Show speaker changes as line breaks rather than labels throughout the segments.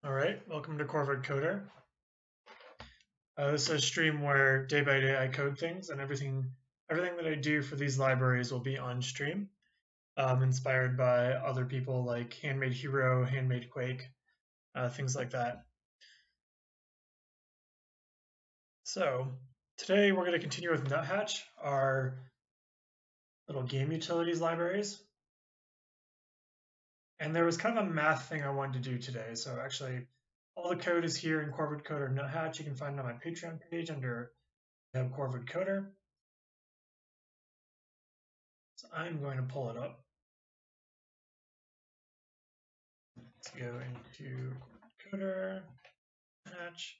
All right, welcome to Corvid Coder. This is a stream where day by day I code things, and everything that I do for these libraries will be on stream, inspired by other people like Handmade Hero, Handmade Quake, things like that. So today we're going to continue with Nuthatch, our little game utilities libraries. And there was kind of a math thing I wanted to do today. So actually, all the code is here in Corvid Coder Nuthatch. You can find it on my Patreon page under Corvid Coder. So I'm going to pull it up. Let's go into Coder, Nuthatch,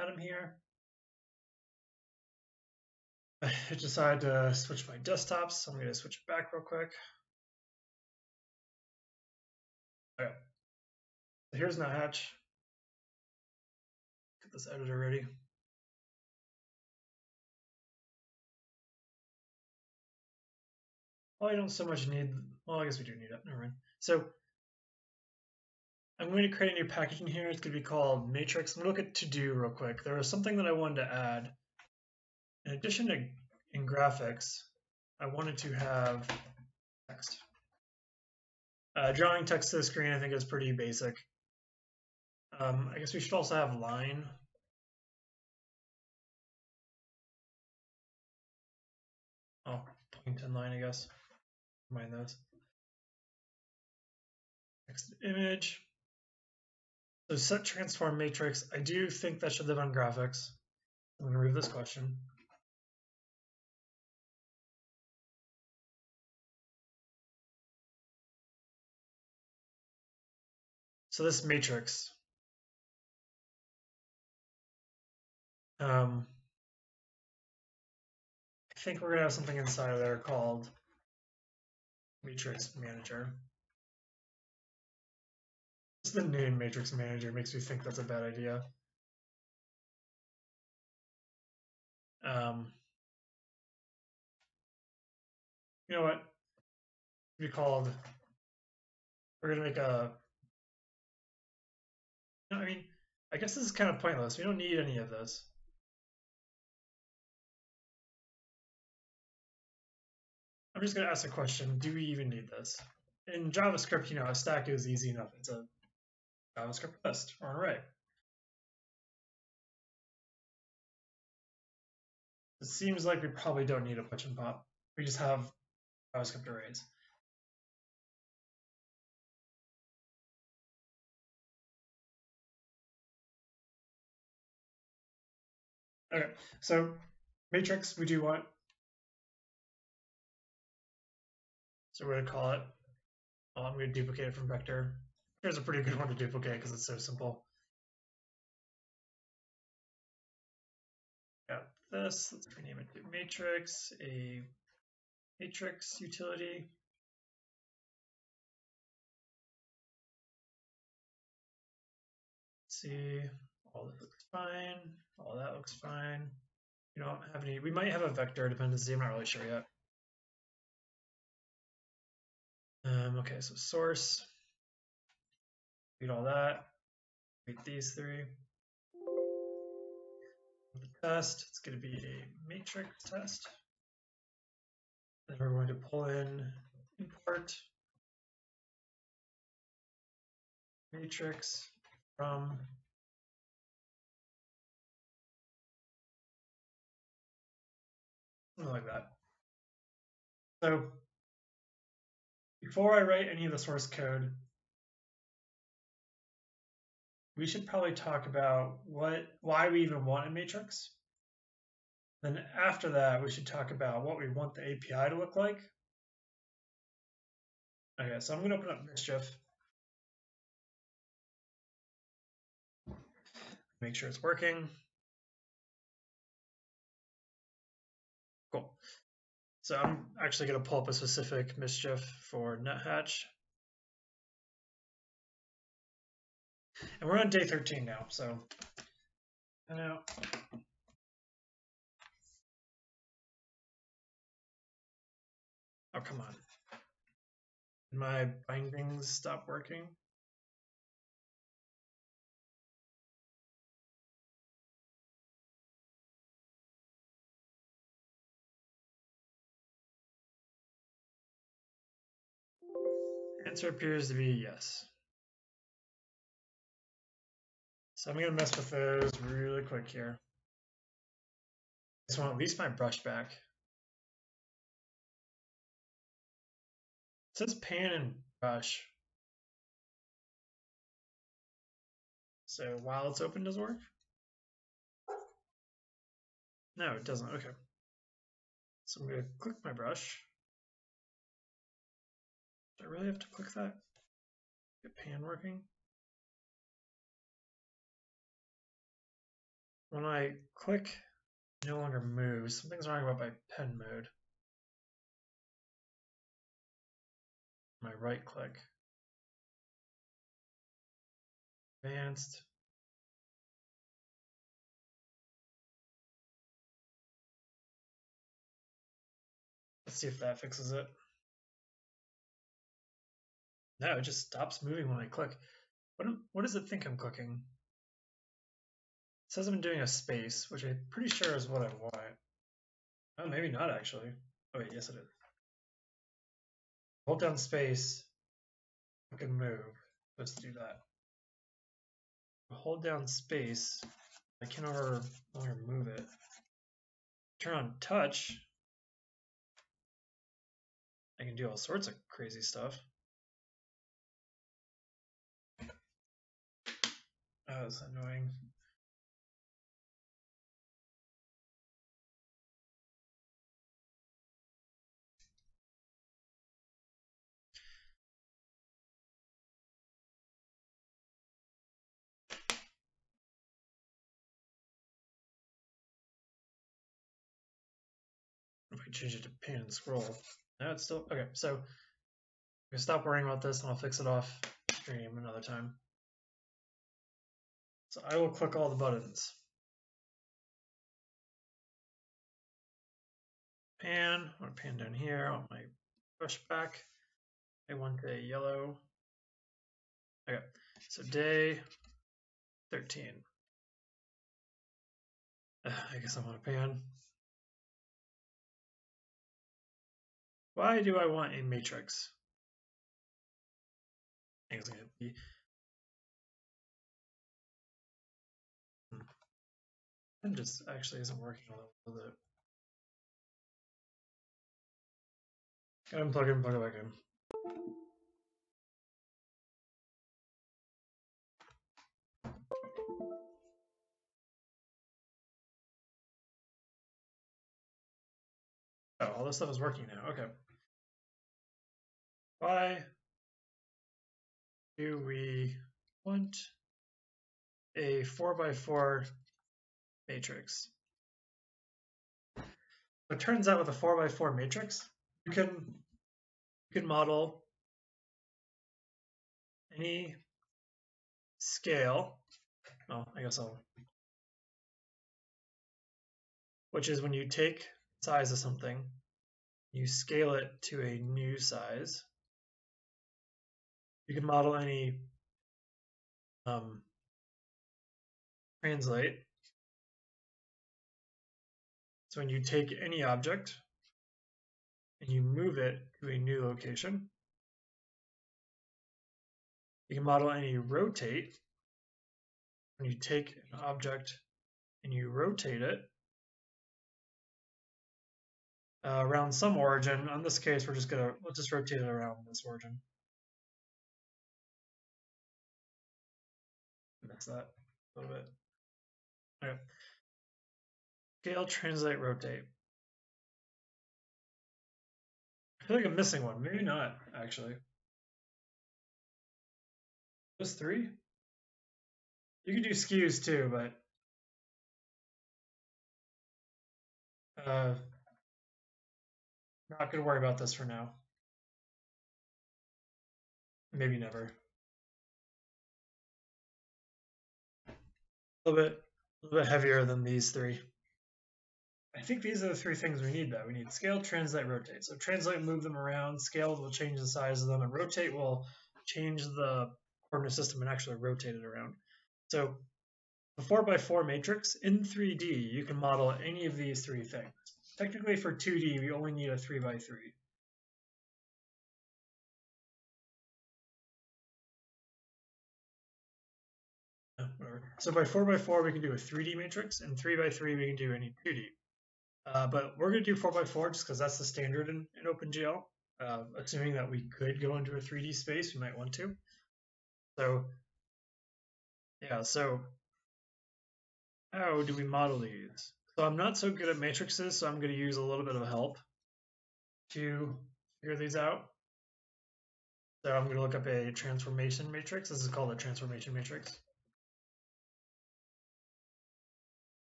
add him here. I decided to switch my desktops, so I'm going to switch it back real quick. Okay, so here's Nuthatch. Get this editor ready. Well, I don't so much need, well, I guess we do need it, never mind. So I'm going to create a new package in here. It's going to be called Matrix. I'm going to look at to-do real quick. There was something that I wanted to add. In addition to in graphics, I wanted to have text. Drawing text to the screen, I think, is pretty basic. I guess we should also have line. Oh, point and line, I guess. Mind those. Text image. So set transform matrix. I do think that should live on graphics. I'm going to remove this question. So this matrix. I think we're going to have something inside of there called Matrix Manager. Just the name Matrix Manager makes me think that's a bad idea. You know what? It'd be called. We're going to make a. No, I mean, I guess this is kind of pointless. We don't need any of this. I'm just going to ask a question. Do we even need this? In JavaScript, a stack is easy enough. It's a JavaScript list or an array. It seems like we probably don't need a punch and pop. We just have JavaScript arrays. Okay, so matrix we do want. So we're going to call it. Well, I'm going to duplicate it from vector. Here's a pretty good one to duplicate because it's so simple. Got this. Let's rename it to matrix, a matrix utility. Let's see, all this looks fine. All that looks fine. We don't have any. We might have a vector dependency. I'm not really sure yet. Okay, so source. Read all that. Read these three. The test, it's going to be a matrix test. Then we're going to pull in import matrix from something like that. So before I write any of the source code, we should probably talk about why we even want a matrix. Then after that, we should talk about what we want the API to look like. Okay, so I'm going to open up Mischief. Make sure it's working. Cool. So I'm actually going to pull up a specific Mischief for Nuthatch. And we're on day 13 now, so now. Oh, come on. Did my bindings stop working? Answer appears to be yes. So I'm going to mess with those really quick here. I just want at least my brush back. It says pan and brush. So while it's open, does it work? No, it doesn't. Okay. So I'm going to click my brush. Do I really have to click that? Get pan working? When I click, it no longer moves. Something's wrong about my pen mode. My right click. Advanced. Let's see if that fixes it. No, it just stops moving when I click. What does it think I'm clicking? It says I'm doing a space, which I'm pretty sure is what I want. Oh, maybe not actually. Oh wait, yes it is. Hold down space, I can move. Let's do that. Hold down space, I can no longer move it. Turn on touch, I can do all sorts of crazy stuff. Oh, that's annoying. If I change it to pan and scroll. No, it's still okay. So I'm gonna stop worrying about this and I'll fix it off stream another time. So I will click all the buttons. Pan, I want to pan down here, I want my brush back. I want a yellow. Okay, so day 13. I guess I want a pan. Why do I want a matrix? I think it's going to be. It just actually isn't working a little bit. Unplug it, plug it back in. Oh, all this stuff is working now. Okay. Why do we want a 4x4 matrix? It turns out with a 4x4 matrix, you can model any scale. Well, I guess which is when you take size of something, you scale it to a new size. You can model any translate. So when you take any object and you move it to a new location, you can model any rotate. When you take an object and you rotate it around some origin. In this case, let's just rotate it around this origin. Mix that a little bit. Okay. Scale, translate, rotate. I feel like I'm missing one. Maybe not, actually. Those three? You can do skews too, but not going to worry about this for now. Maybe never. A little bit heavier than these three. I think these are the three things we need, though. We need scale, translate, rotate. So translate, move them around. Scale will change the size of them, and rotate will change the coordinate system and actually rotate it around. So a 4x4 matrix in 3D, you can model any of these three things. Technically, for 2D, we only need a 3x3. So by 4x4, we can do a 3D matrix, and 3x3, we can do any 2D. But we're going to do 4x4 just because that's the standard in OpenGL. Assuming that we could go into a 3D space, we might want to. So, yeah, so how do we model these? So I'm not so good at matrices, so I'm going to use a little bit of help to figure these out. So I'm going to look up a transformation matrix. This is called a transformation matrix.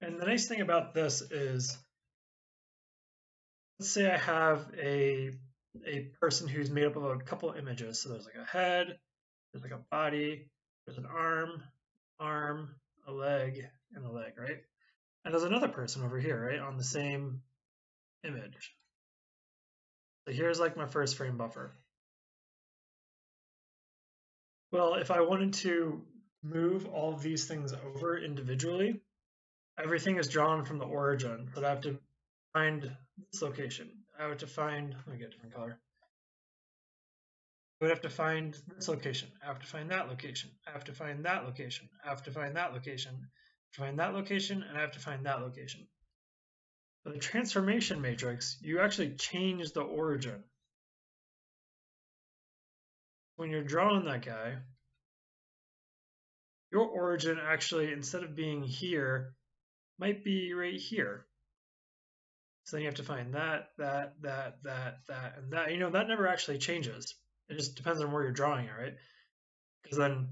And the nice thing about this is, let's say I have a person who's made up of a couple images. So there's like a head, there's like a body, there's an arm, a leg, and a leg, right? And there's another person over here, right, on the same image. So here's like my first frame buffer. Well, if I wanted to move all of these things over individually, everything is drawn from the origin, but I have to find this location. I have to find, let me get a different color. I would have to find this location. I have to find that location. I have to find that location. I have to find that location. I have to find that location, and I have to find that location. For the transformation matrix, you actually change the origin. When you're drawing that guy, your origin actually, instead of being here, might be right here. So then you have to find that, and that. You know, that never actually changes. It just depends on where you're drawing it, right? Because then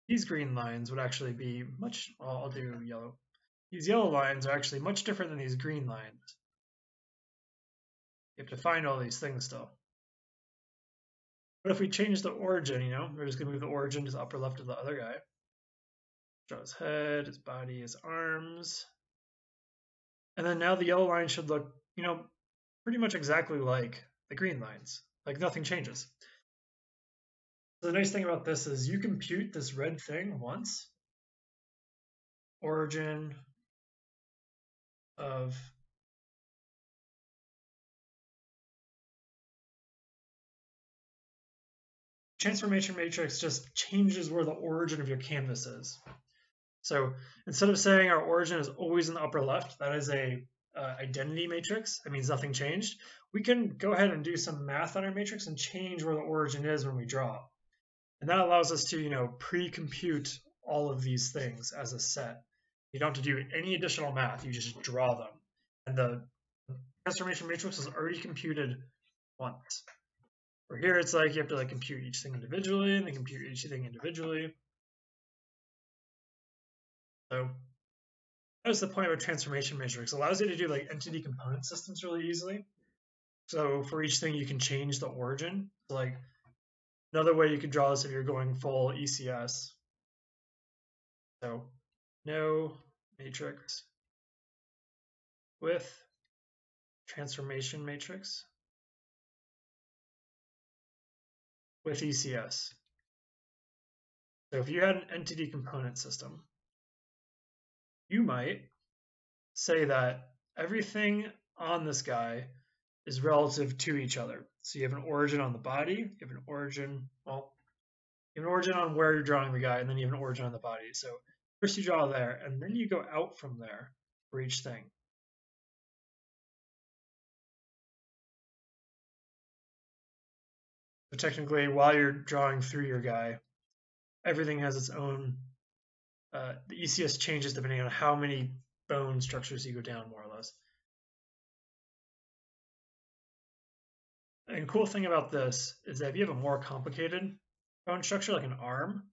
these green lines would actually be much, well, I'll do yellow. These yellow lines are actually much different than these green lines. You have to find all these things still. But if we change the origin, you know, we're just gonna move the origin to the upper left of the other guy. Draw his head, his body, his arms. And then now the yellow line should look, you know, pretty much exactly like the green lines. Like nothing changes. So the nice thing about this is you compute this red thing once. Origin of transformation matrix just changes where the origin of your canvas is. So instead of saying our origin is always in the upper left, that is a identity matrix. That means nothing changed. We can go ahead and do some math on our matrix and change where the origin is when we draw. And that allows us to, you know, pre-compute all of these things as a set. You don't have to do any additional math. You just draw them. And the transformation matrix is already computed once. For here, it's like you have to like compute each thing individually and then compute each thing individually. So that was the point of a transformation matrix. It allows you to do like entity component systems really easily. So for each thing, you can change the origin. So like another way you could draw this if you're going full ECS. So no matrix with transformation matrix with ECS. So if you had an entity component system, you might say that everything on this guy is relative to each other. So you have an origin on the body, you have an origin, well, you have an origin on where you're drawing the guy, and then you have an origin on the body. So first you draw there, and then you go out from there for each thing. So technically, while you're drawing through your guy, everything has its own, the ECS changes depending on how many bone structures you go down, more or less. And cool thing about this is that if you have a more complicated bone structure, like an arm,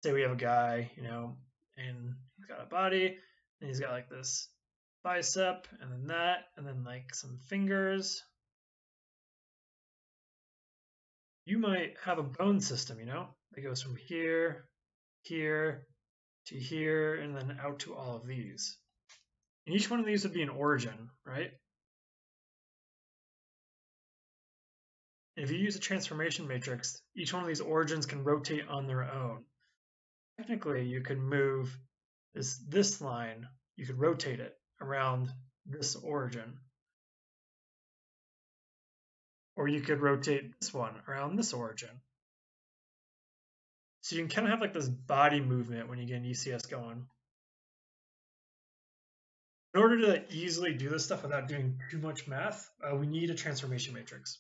say we have a guy, you know, and he's got a body, and he's got like this bicep, and then that, and then like some fingers. You might have a bone system, you know, that goes from here, here, to here, and then out to all of these. And each one of these would be an origin, right? And if you use a transformation matrix, each one of these origins can rotate on their own. Technically, you could move this line, you could rotate it, around this origin. Or you could rotate this one around this origin. So you can kind of have like this body movement when you get an ECS going. In order to easily do this stuff without doing too much math, we need a transformation matrix.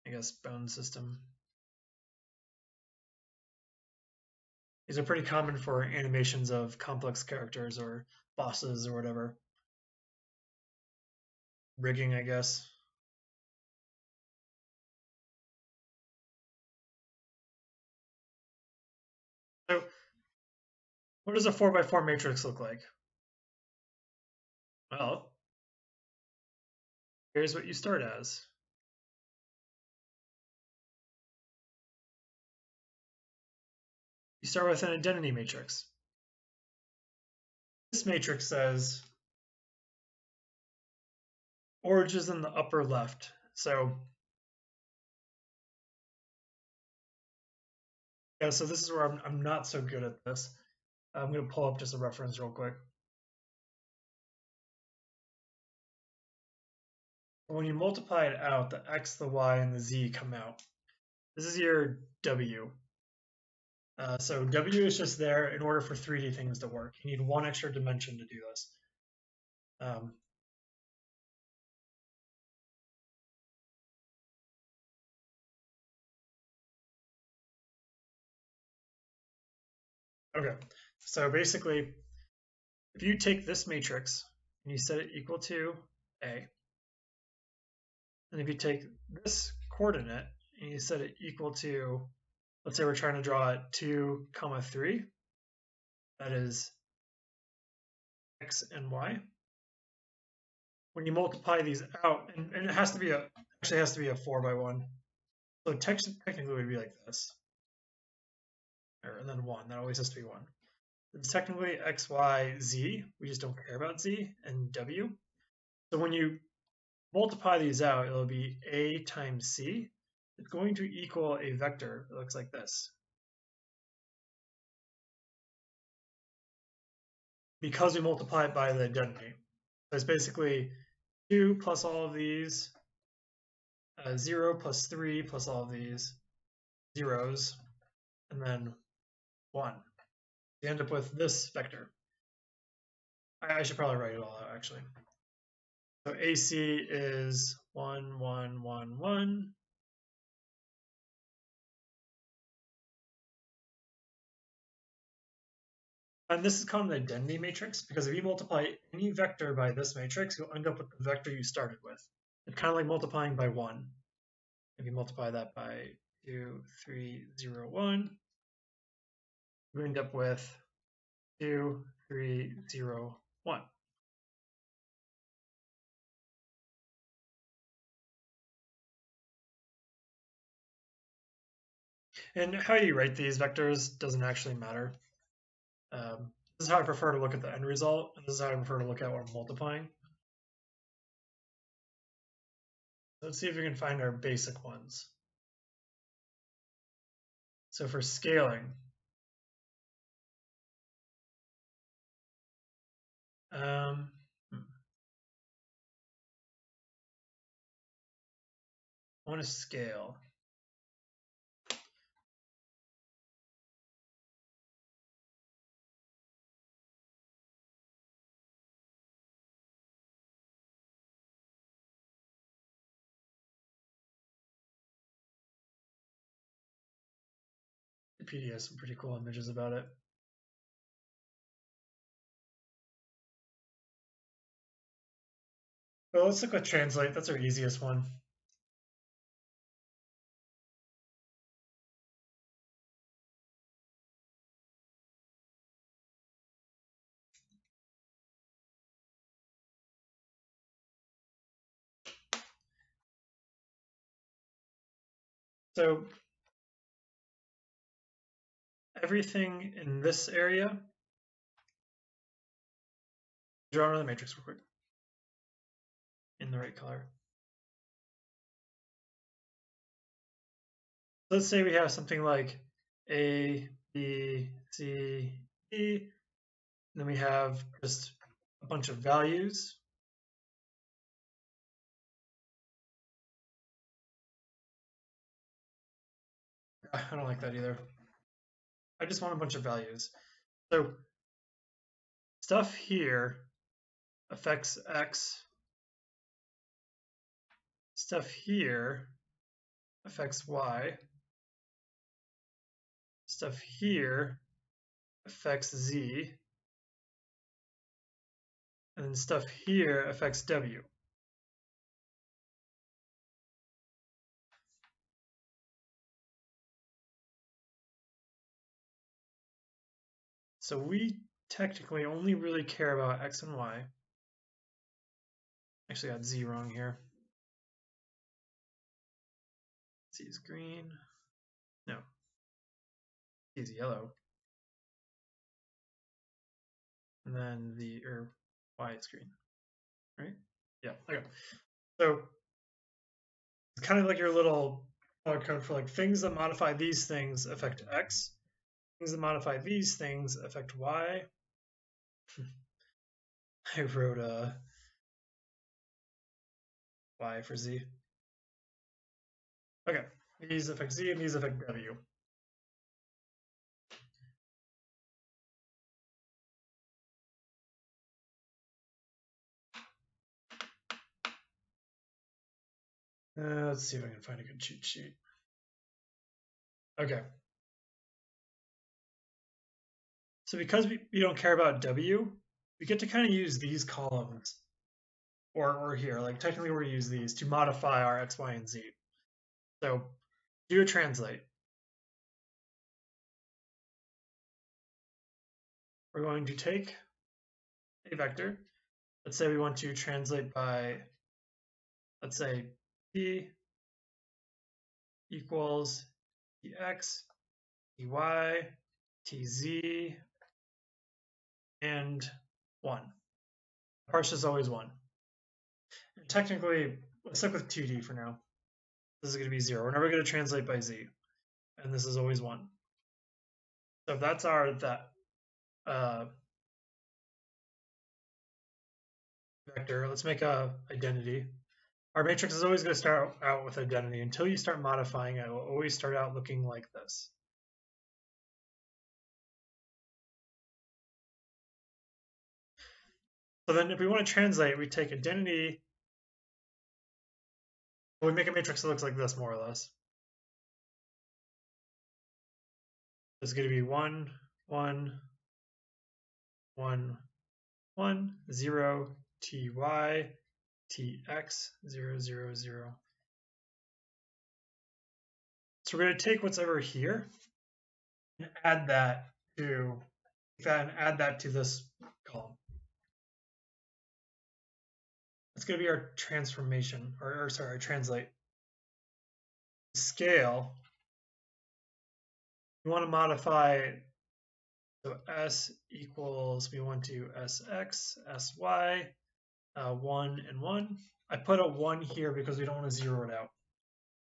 I guess bone system. These are pretty common for animations of complex characters or bosses or whatever. Rigging, I guess. So what does a 4x4 matrix look like? Well, here's what you start as. You start with an identity matrix. This matrix says origins in the upper left. So yeah, so this is where I'm not so good at this. I'm going to pull up just a reference real quick. When you multiply it out, the x, the y, and the z come out. This is your w. So w is just there in order for 3D things to work. You need one extra dimension to do this. Okay, so basically, if you take this matrix and you set it equal to A, and if you take this coordinate and you set it equal to, let's say we're trying to draw it 2, 3, that is x and y. When you multiply these out, and it has to be actually has to be a 4x1. So technically it would be like this. And then 1, that always has to be 1. It's technically x, y, z. We just don't care about z and w. So when you multiply these out, it'll be a times c. It's going to equal a vector that looks like this. Because we multiply it by the identity. So it's basically 2 plus all of these, 0 plus 3 plus all of these zeros, and then 1. You end up with this vector. I should probably write it all out, actually. So AC is 1, 1, 1, 1. And this is called an identity matrix because if you multiply any vector by this matrix, you'll end up with the vector you started with. It's kind of like multiplying by 1. If you multiply that by 2, 3, 0, 1, you end up with 2, 3, 0, 1. And how you write these vectors doesn't actually matter. This is how I prefer to look at the end result, and this is how I prefer to look at what I'm multiplying. Let's see if we can find our basic ones. So for scaling, I want to scale. The PD has some pretty cool images about it. Well, let's look at translate. That's our easiest one. So everything in this area, draw another matrix real quick in the right color. Let's say we have something like A, B, C, D, Then we have just a bunch of values. I don't like that either. I just want a bunch of values. So stuff here affects X. Stuff here affects Y. Stuff here affects Z. And then stuff here affects W. So we technically only really care about X and Y. Actually got Z wrong here. Z is green. No. Z is yellow. And then Y is green. Right? Yeah. Okay. So it's kind of like your little code for like things that modify these things affect X. Things that modify these things affect Y. I wrote Y for Z. Okay. These affect Z and these affect W. Let's see if I can find a good cheat sheet. Okay. So because we don't care about W, we get to kind of use these columns, or here, like technically we're use these to modify our X, Y, and Z. So do a translate. We're going to take a vector. Let's say we want to translate by, let's say, P equals Tx, Ty, Tz, and 1. Parse is always 1. And technically, let's stick with 2D for now. This is going to be 0. We're never going to translate by Z. And this is always 1. So if that's our vector, let's make a identity. Our matrix is always going to start out with identity. Until you start modifying it, it will always start out looking like this. So then if we want to translate, we take identity, we make a matrix that looks like this, more or less. It's going to be 1, 1, 1, 1, 0, ty, tx, 0, 0, 0. So we're going to take what's over here and add that to this column. It's going to be our transformation, or sorry, translate. Scale, we want to modify, so s equals, we want to sx, sy, 1 and 1. I put a 1 here because we don't want to zero it out.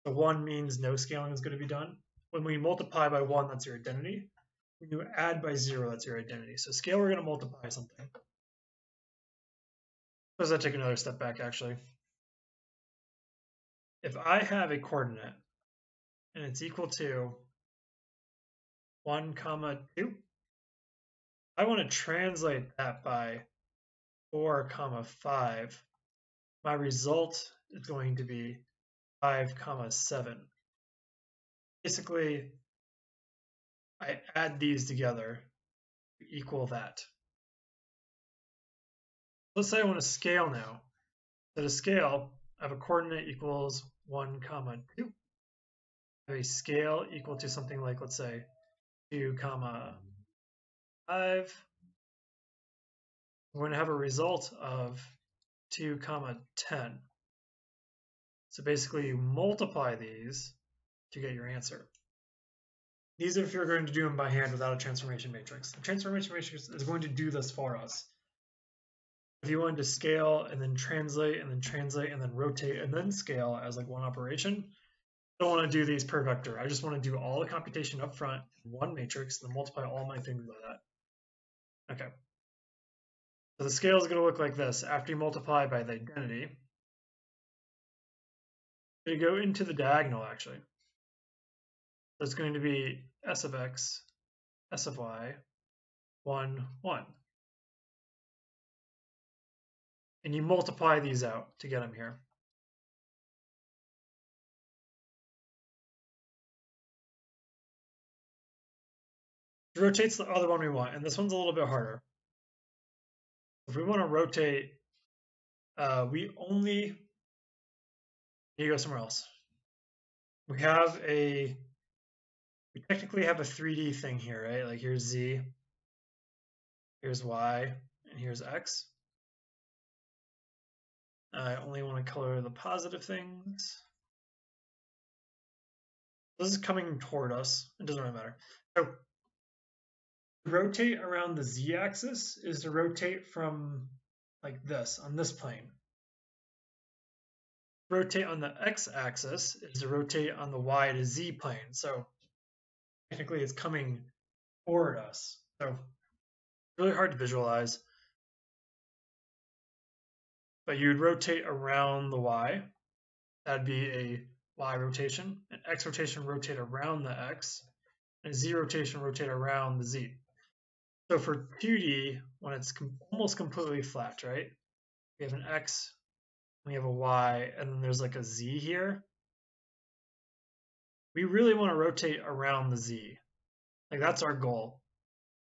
The 1 means no scaling is going to be done. When we multiply by 1, that's your identity. When you add by 0, that's your identity. So scale, we're going to multiply something. Suppose I take another step back, actually. If I have a coordinate and it's equal to 1, 2, I want to translate that by 4, 5. My result is going to be 5, 7. Basically, I add these together to equal that. Let's say I want to scale now. So to scale, I have a coordinate equals 1, 2. I have a scale equal to something like, let's say, 2, 5. We're going to have a result of 2, 10. So basically, you multiply these to get your answer. These are if you're going to do them by hand without a transformation matrix. The transformation matrix is going to do this for us. If you wanted to scale and then translate and then rotate and then scale as like one operation, I don't want to do these per vector. I just want to do all the computation up front in one matrix and then multiply all my things by that. Okay. So the scale is going to look like this. After you multiply by the identity, you go into the diagonal actually. So it's going to be s of x, s of y, 1, 1. And you multiply these out to get them here. It rotates the other one we want, and this one's a little bit harder. If we want to rotate, we only need to go somewhere else. We technically have a 3D thing here, right? Like here's z, here's y, and here's x. I only want to color the positive things. This is coming toward us. It doesn't really matter. So rotate around the z-axis is to rotate from like this on this plane. Rotate on the x-axis is to rotate on the y to z plane. So technically it's coming toward us. So really hard to visualize. But you'd rotate around the y. That'd be a y rotation. An x rotation rotate around the x. And a z rotation rotate around the z. So for 2D, when it's almost completely flat, right? We have an x, we have a y, and then there's like a z here. We really want to rotate around the z. Like that's our goal.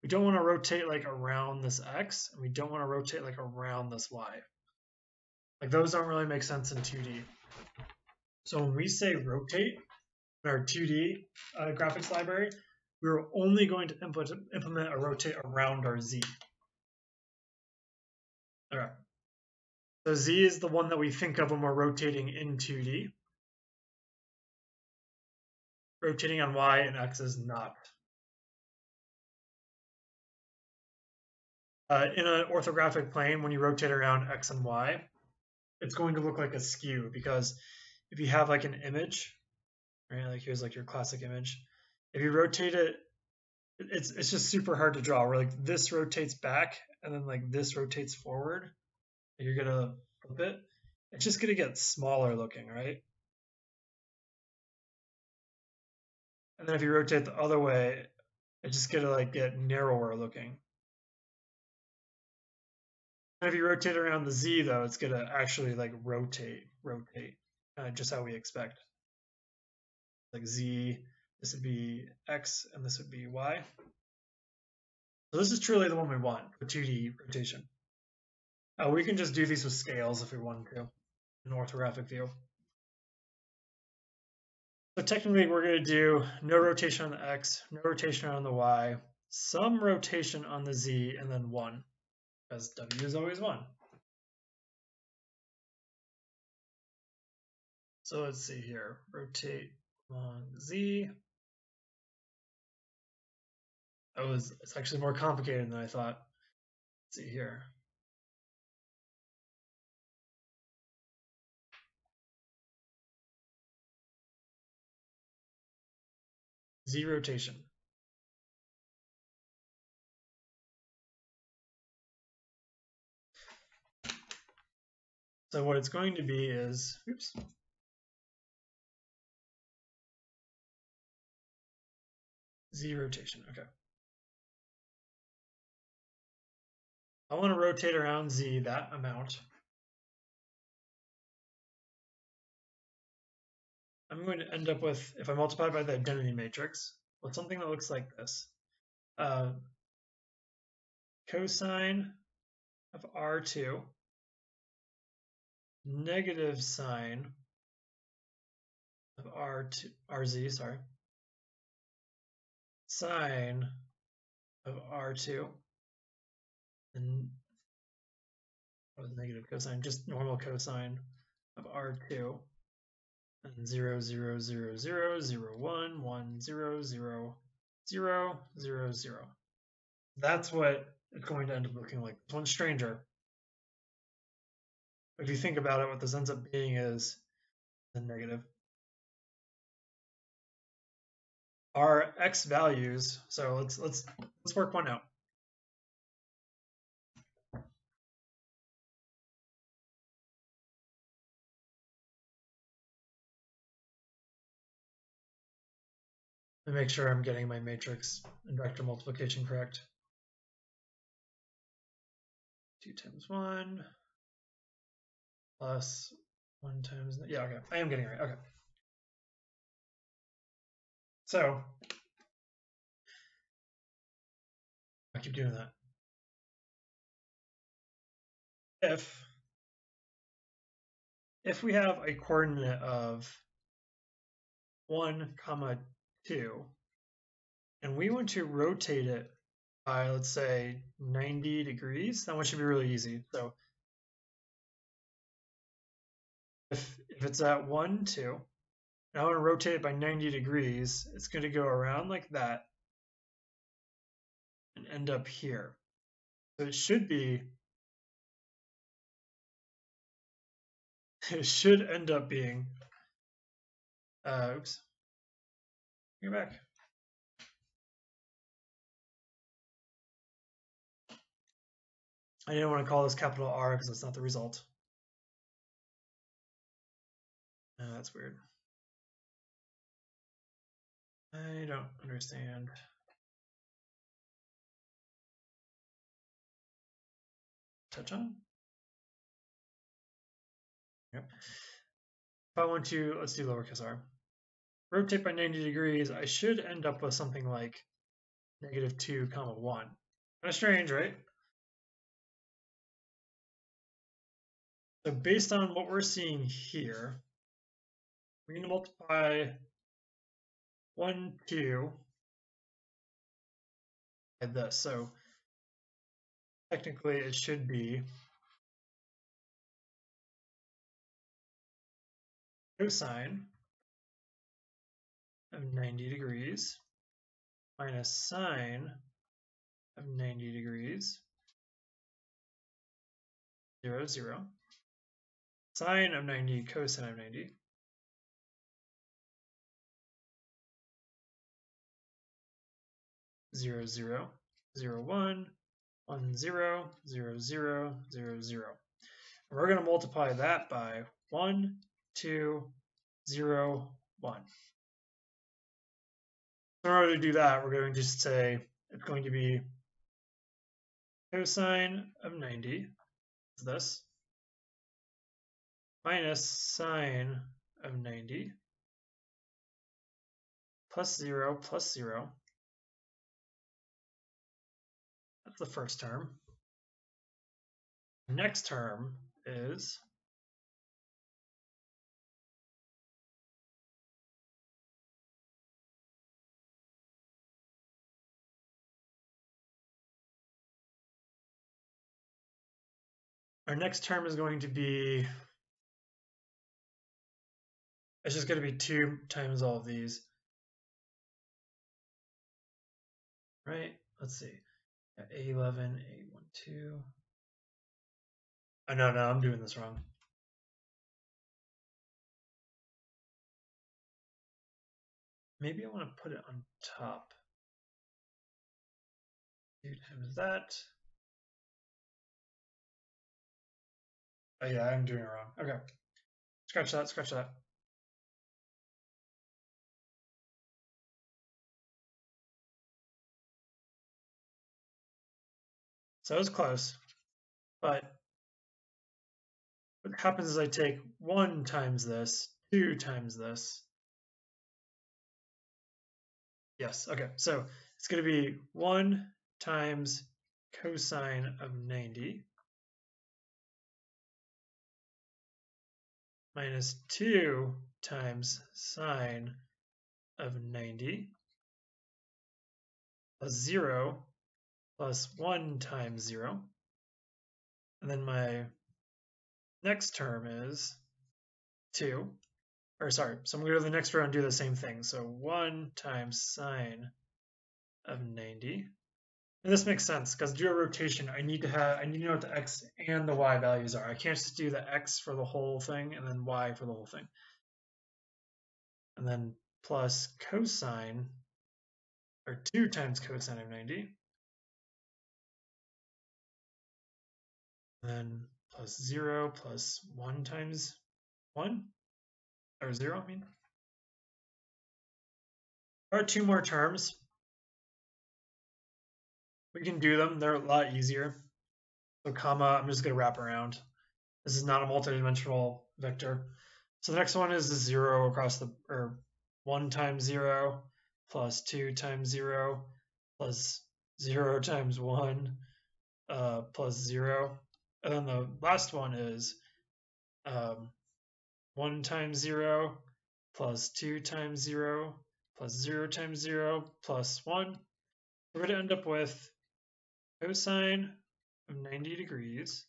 We don't want to rotate like around this x, and we don't want to rotate like around this y. Like those don't really make sense in 2D. So when we say rotate in our 2D graphics library, we're only going to implement a rotate around our z. Okay. So z is the one that we think of when we're rotating in 2D. Rotating on y and x is not. In an orthographic plane, when you rotate around x and y, it's going to look like a skew, because if you have like an image, right, like here's like your classic image, if you rotate it, it's just super hard to draw, where like this rotates back and then like this rotates forward, and you're gonna flip it, it's just gonna get smaller looking, right? And then if you rotate the other way, it's just gonna like get narrower looking. And if you rotate around the z though, it's gonna actually like rotate, just how we expect. Like z, this would be x, and this would be y. So this is truly the one we want for 2D rotation. We can just do these with scales if we wanted to, in orthographic view. So technically we're going to do no rotation on the x, no rotation on the y, some rotation on the z, and then 1, because w is always 1. So let's see here, rotate along z. It's actually more complicated than I thought. Let's see here. Z rotation. So what it's going to be is, oops. Z rotation, okay. I want to rotate around z that amount. I'm going to end up with, if I multiply by the identity matrix, with something that looks like this. Cosine of R2, negative sine of RZ, sorry, sine of R2, and what was negative cosine? Just normal cosine of R2, and 0, 0, 0, 0, 0, 1, 1, 0, 0, 0, 0, 0. That's what it's going to end up looking like. This one's stranger. If you think about it, what this ends up being is the negative. Our x values, so let's work one out. Let me make sure I'm getting my matrix and vector multiplication correct. 2 times 1 plus 1 times, yeah, okay. I am getting it right, okay. So, I keep doing that. If we have a coordinate of 1, 2, and we want to rotate it by, let's say, 90 degrees, that one should be really easy. So if it's at 1, 2, and I want to rotate it by 90 degrees, it's going to go around like that and end up here. So it should end up being, oops, go back. I didn't want to call this capital R because that's not the result. That's weird. I don't understand. Touch on? Yep. If I want to, let's do lowercase r. Rotate by 90 degrees, I should end up with something like -2, 1. Kind of strange, right? So based on what we're seeing here, we're going to multiply 1, 2 by this. So technically it should be cosine of 90 degrees minus sine of 90 degrees, 0, 0. Sine of 90, cosine of 90. Zero, zero, 0, 1, 1, 0, 0, 0, 0, 0. And we're going to multiply that by 1, 2, 0, 1. So in order to do that, we're going to just say it's going to be cosine of 90, is this, minus sine of 90, plus 0, plus 0. That's the first term. Next term is going to be, it's just going to be 2 times all of these. Right? Let's see. A11, A12. Oh, no, I'm doing this wrong. Maybe I want to put it on top. 2 times that. Oh, yeah, I'm doing it wrong. Okay. Scratch that, scratch that. So it was close. But what happens is I take 1 times this, 2 times this. Yes, okay. So it's going to be 1 times cosine of 90 minus 2 times sine of 90 plus 0 plus 1 times 0. And then my next term is 2. Or sorry, so I'm going to go to the next row and do the same thing. So 1 times sine of 90. And this makes sense because to do a rotation, I need to know what the x and the y values are. I can't just do the x for the whole thing and then y for the whole thing. And then plus cosine, or 2 times cosine of 90. And then plus 0 plus 1 times 1, or 0, I mean. There are two more terms. We can do them. They're a lot easier. So comma, I'm just going to wrap around. This is not a multidimensional vector. So the next one is the 0 across the, or 1 times 0 plus 2 times 0 plus 0 times 1 plus 0. And then the last one is 1 times 0 plus 2 times 0 plus 0 times 0 plus 1. We're going to end up with cosine of 90 degrees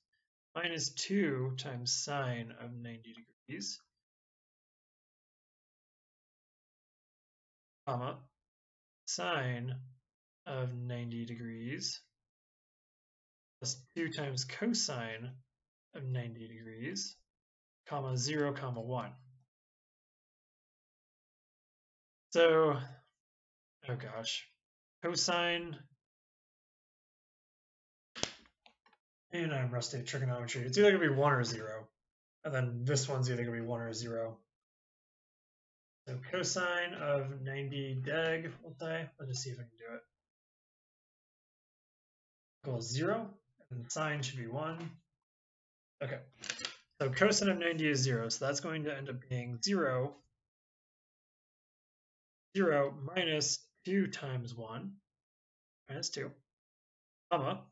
minus 2 times sine of 90 degrees, comma, sine of 90 degrees plus 2 times cosine of 90 degrees, comma, 0, comma, 1. So, oh gosh, cosine, and I'm rusty at trigonometry. It's either going to be 1 or 0. And then this one's either going to be 1 or 0. So cosine of 90 deg, we'll say. Let's just see if I can do it. Equals 0, and sine should be 1. Okay, so cosine of 90 is 0, so that's going to end up being 0, 0 minus 2 times 1, minus 2, comma,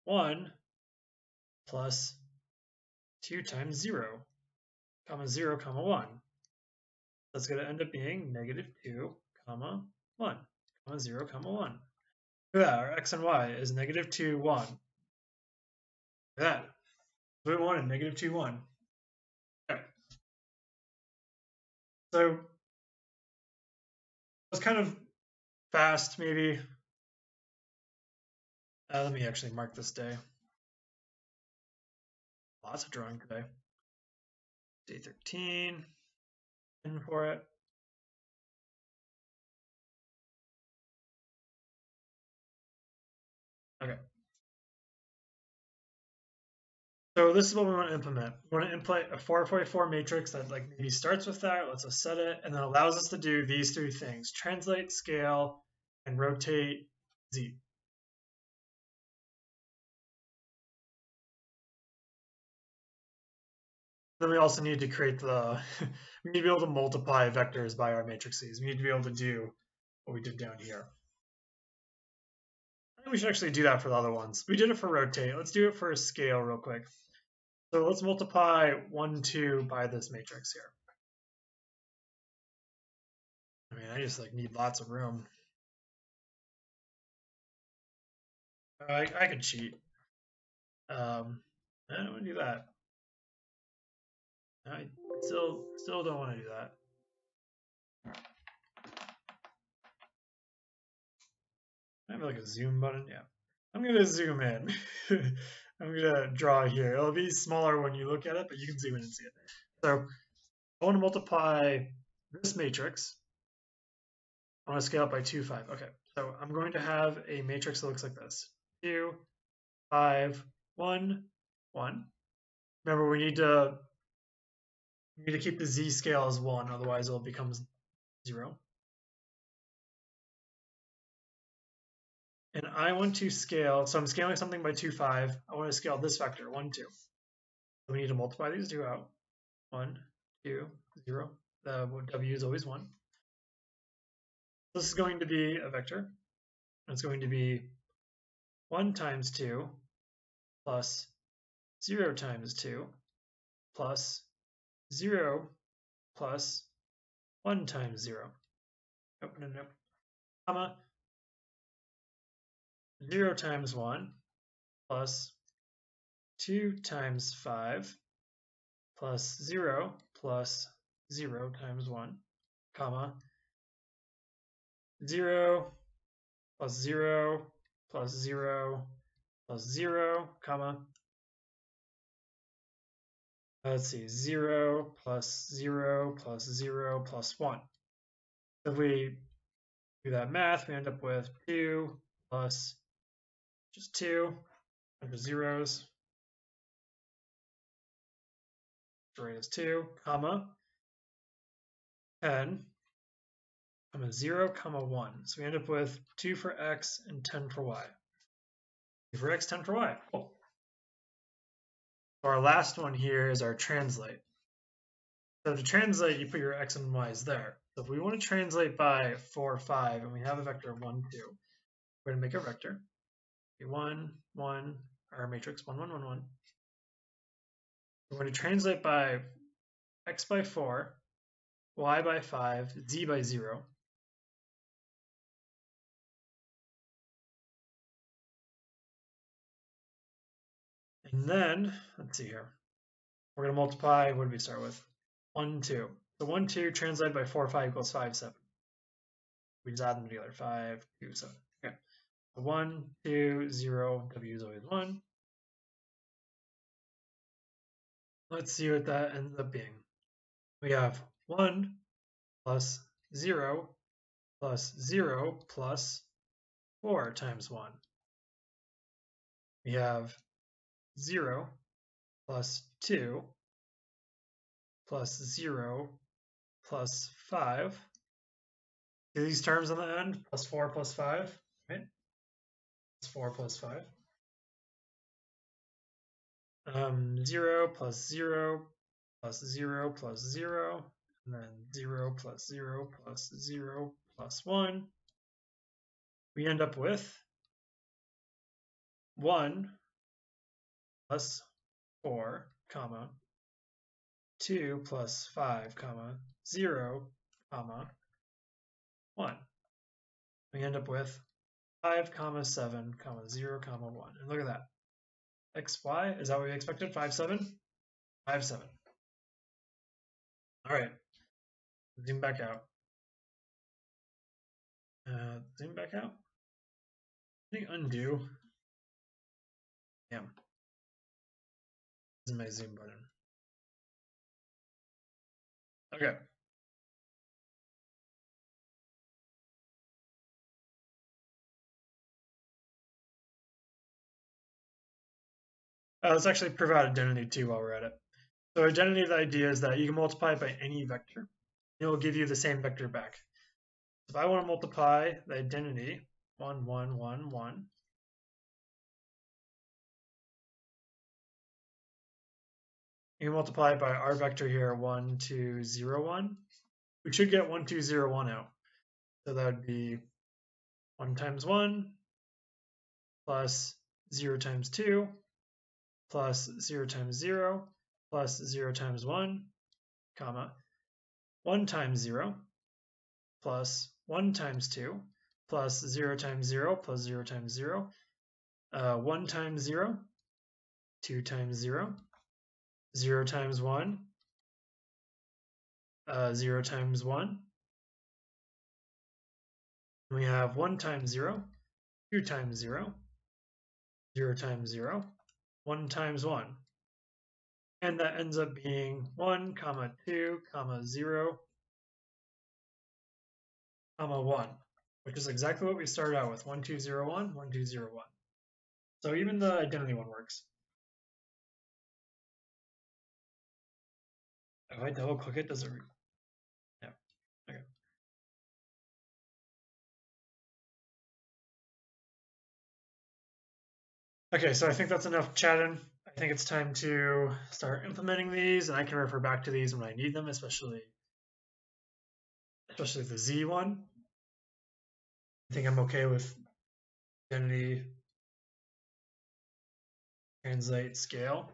1 plus 2 times 0, comma, 0, comma, 1. That's going to end up being negative 2, comma, 1, comma, 0, comma, 1. Look at that, our x and y is negative 2, 1. Look at that. We wanted negative 2, 1. Okay. So it was kind of fast, maybe. Let me actually mark this day. Lots of drawing today. Day 13. In for it. Okay. So this is what we want to implement. We want to implement a 4x4 matrix that like maybe starts with that, lets us set it, and then allows us to do these three things: translate, scale, and rotate z. Then we also need to create the, we need to be able to multiply vectors by our matrices. We need to be able to do what we did down here. I think we should actually do that for the other ones. We did it for rotate. Let's do it for scale real quick. So let's multiply 1, 2 by this matrix here. I mean, I just like need lots of room. I could cheat. I don't want to do that. I still don't want to do that. I have like a zoom button. Yeah, I'm gonna zoom in. I'm gonna draw here. It'll be smaller when you look at it, but you can zoom in and see it. So I want to multiply this matrix. I want to scale it by 2, 5. Okay, so I'm going to have a matrix that looks like this: 2, 5, 1, 1. Remember, we need to keep the z scale as 1, otherwise it'll become 0. And I want to scale, so I'm scaling something by 2, 5. I want to scale this vector, 1, 2. So we need to multiply these two out. 1, 2, 0. The w is always 1. This is going to be a vector. It's going to be 1 times 2 plus 0 times 2 plus 0 plus 1 times 0. Nope, no, no. Comma 0 times 1 plus 2 times 5 plus 0 plus 0 times 1, comma 0 plus 0 plus 0 plus 0, comma, let's see, 0 plus 0 plus 0 plus 1. If we do that math, we end up with 2 plus just 2 under zeros. Right is 2, comma 10 0, 1. So we end up with 2 for x and 10 for y. 2 for x, 10 for y. Cool. So our last one here is our translate. So to translate, you put your x and y's there. So if we want to translate by 4, 5, and we have a vector of 1, 2, we're going to make a vector. 1, 1, our matrix 1, 1, 1, 1. We're going to translate by x by 4, y by 5, z by 0. And then, let's see here. We're going to multiply, what do we start with? 1, 2. So 1, 2 translated by 4, 5 equals 5, 7. We just add them together. 5, 2, 7. Okay. So 1, 2, 0, w is always 1. Let's see what that ends up being. We have 1 plus 0 plus 0 plus 4 times 1. We have 0 plus 2 plus 0 plus 5. See these terms on the end? Plus 4 plus 5, right? It's 4 plus 5. 0 plus 0 plus 0 plus 0, and then 0 plus 0 plus 0 plus 1. We end up with 1 plus 4, comma, 2 plus 5, comma, 0, comma, 1. We end up with 5, comma, 7, comma, 0, comma, 1. And look at that. X, Y, is that what we expected? 5, 7? 5, 7. All right. Zoom back out. Zoom back out. I think undo. Damn. This is my zoom button. Okay. Let's actually prove out identity too while we're at it. So identity, the idea is that you can multiply it by any vector. It will give you the same vector back. If I want to multiply the identity 1, 1, 1, 1, you can multiply it by our vector here 1, 2, 0, 1. We should get 1, 2, 0, 1 out. So that would be 1 times 1 plus 0 times 2 plus 0 times 0 plus 0 times 1, comma, 1 times 0 plus 1 times 2 plus 0 times 0 plus 0 times 0, 1 times 0, 2 times 0, 0 times 1, 0 times 1. We have 1 times 0, 2 times 0, 0 times 0, 1 times 1. And that ends up being 1, comma 2, comma 0, comma 1, which is exactly what we started out with, 1, 2, 0, 1, 1, 2, 0, 1. So even the identity one works. If I double click it, does it? Yeah, okay. Okay, so I think that's enough chatting. I think it's time to start implementing these, and I can refer back to these when I need them, especially the Z one. I think I'm okay with identity, translate, scale,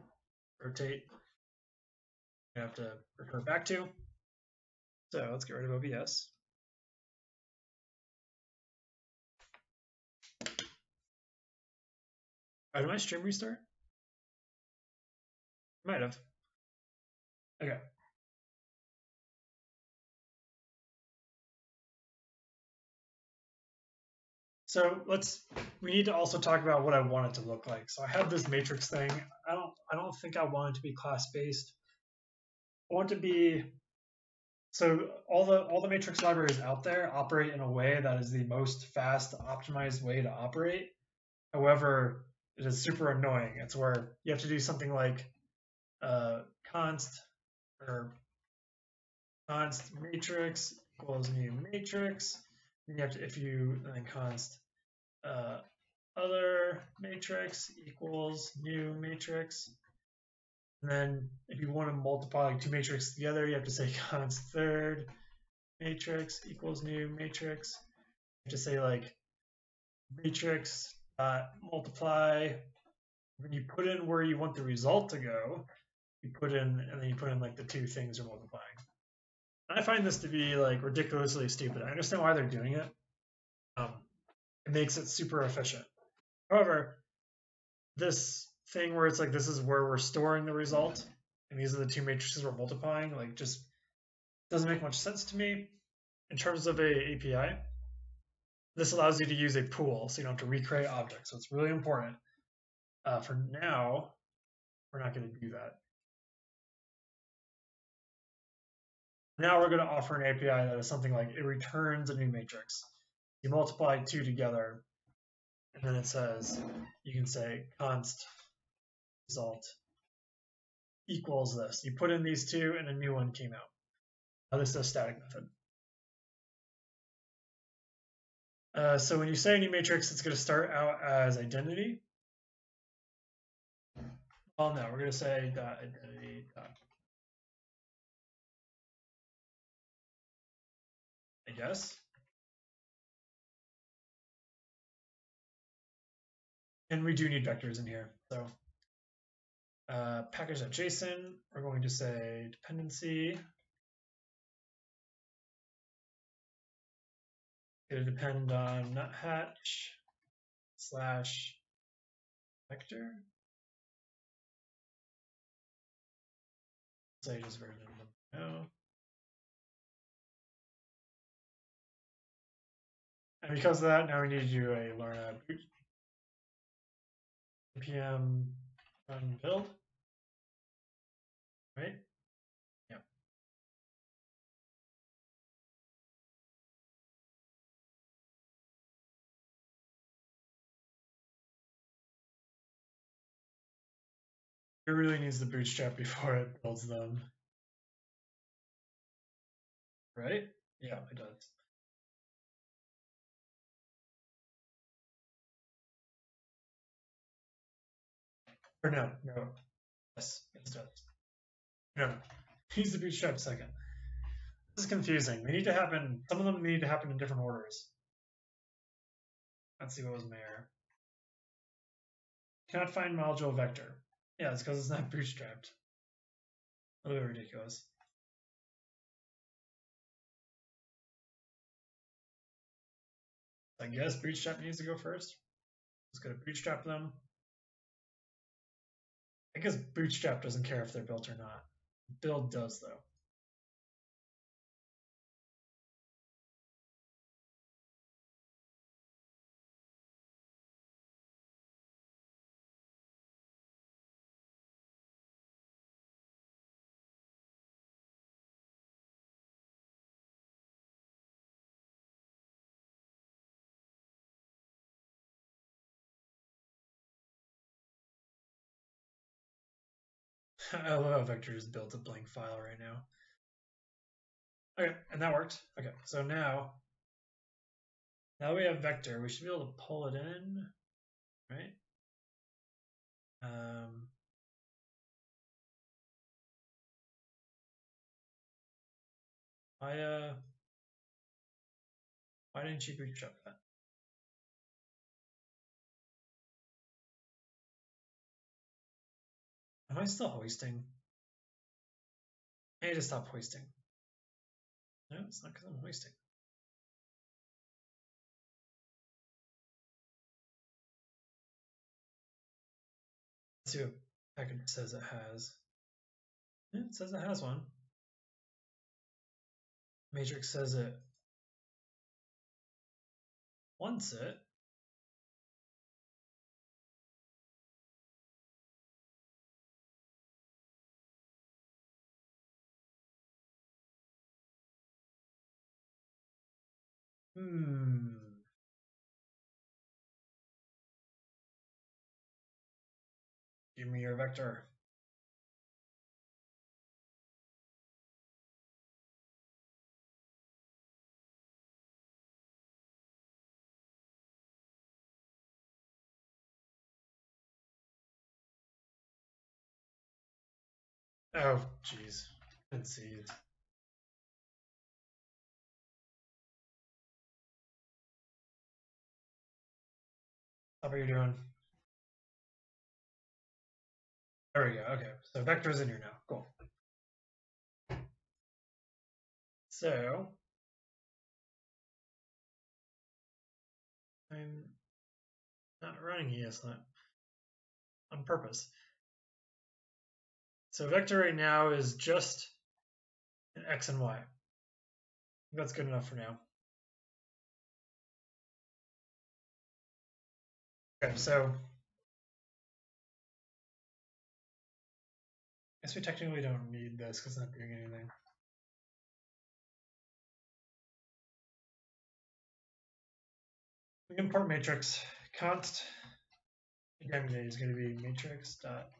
rotate. I have to refer back to. So let's get rid of OBS. Oh, did my stream restart? Might have. Okay. So we need to also talk about what I want it to look like. So I have this matrix thing. I don't think I want it to be class-based. I want it to be, so all the matrix libraries out there operate in a way that is the most fast, optimized way to operate. However, it is super annoying. It's where you have to do something like const matrix equals new matrix. And you have to, if you then const other matrix equals new matrix. And then if you want to multiply like two matrices together, you have to say const third matrix equals new matrix. You have to say like matrix dot multiply. When you put in where you want the result to go, you put in, and then you put in like the two things you're multiplying. I find this to be like ridiculously stupid. I understand why they're doing it. It makes it super efficient. However, this thing where it's like this is where we're storing the result, and these are the two matrices we're multiplying, like just doesn't make much sense to me. In terms of a API, this allows you to use a pool, so you don't have to recreate objects. So it's really important. For now, we're not going to do that. Now we're going to offer an API that is something like it returns a new matrix. You multiply two together, and then it says, you can say const result equals this. You put in these two, and a new one came out. Now this is a static method. So when you say a new matrix, it's going to start out as identity. Well, no, we're going to say dot identity dot. I guess. And we do need vectors in here. So package.json, we're going to say dependency. Going to depend on Nuthatch slash vector. Say just version no. And because of that, now we need to do a learn npm run build. Right? Yep. It really needs the bootstrap before it builds them. Right? Yeah, it does. Or no. Yes, it does. No, use the bootstrap second. This is confusing. They need to happen, some of them need to happen in different orders. Let's see what was my error. Cannot find module vector. Yeah, it's because it's not bootstrapped. A little bit ridiculous. I guess bootstrap needs to go first. Let's go to bootstrap them. I guess bootstrap doesn't care if they're built or not. Build does though. I love how vector just built a blank file right now. Okay, and that worked. Okay, so now we have vector, we should be able to pull it in, right? Why didn't you bootstrap that? Am I still hoisting? I need to stop hoisting. No, it's not because I'm hoisting. Let's see what package says it has. Yeah, it says it has one. Matrix says it wants it. Give me your vector. Oh, jeez. Didn't see it. How are you doing? There we go. Okay, so vector's in here now. Cool. So I'm not running ESLint on purpose. So vector right now is just an x and y. That's good enough for now. Okay, so I guess we technically don't need this because it's not doing anything. We import matrix const identity is going to be matrix dot.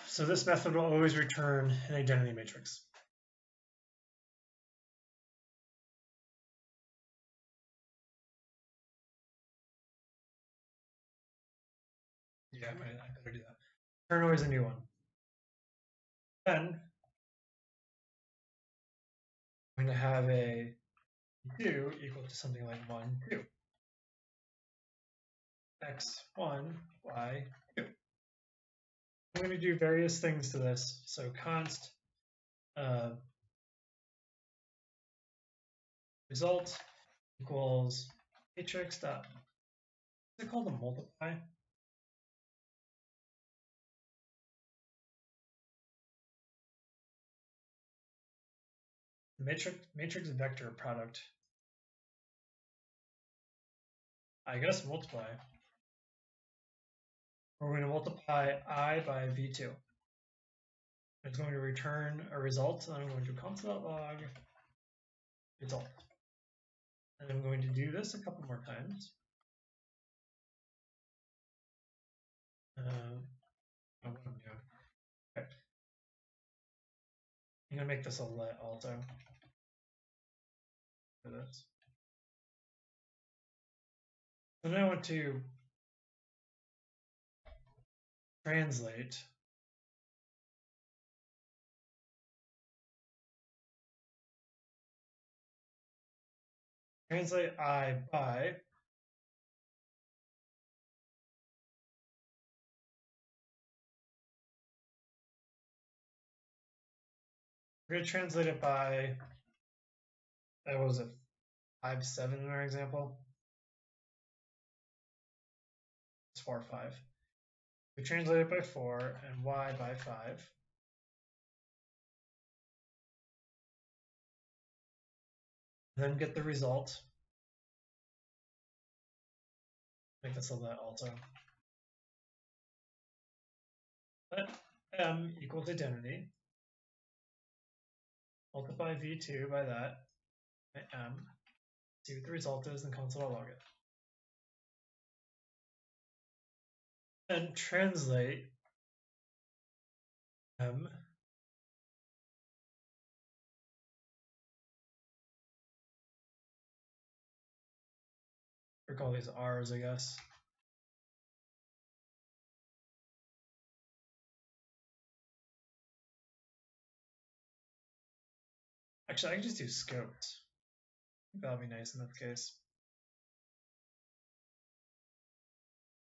So this method will always return an identity matrix. Yeah, I better do that. Turn always a new one. Then I'm going to have a 2 equal to something like 1, 2. X, 1, y, 2. I'm going to do various things to this. So const result equals matrix dot, is it called a multiply? Matrix vector product. I guess multiply. We're going to multiply I by v2. It's going to return a result, and I'm going to console.log result. And I'm going to do this a couple more times. What I'm doing. Okay. I'm going to make this a let also for this. So now I want to translate I by we're going to translate it by, what was it, 5, 7 in our example? It's 4, 5. We translate it by 4 and y by 5. Then get the result. Make this a let also. Let m equals identity. Multiply v2 by that, by m. See what the result is, and console.log it. And translate m or call these r's, I guess. Actually, I can just do scopes. That'll be nice in this case.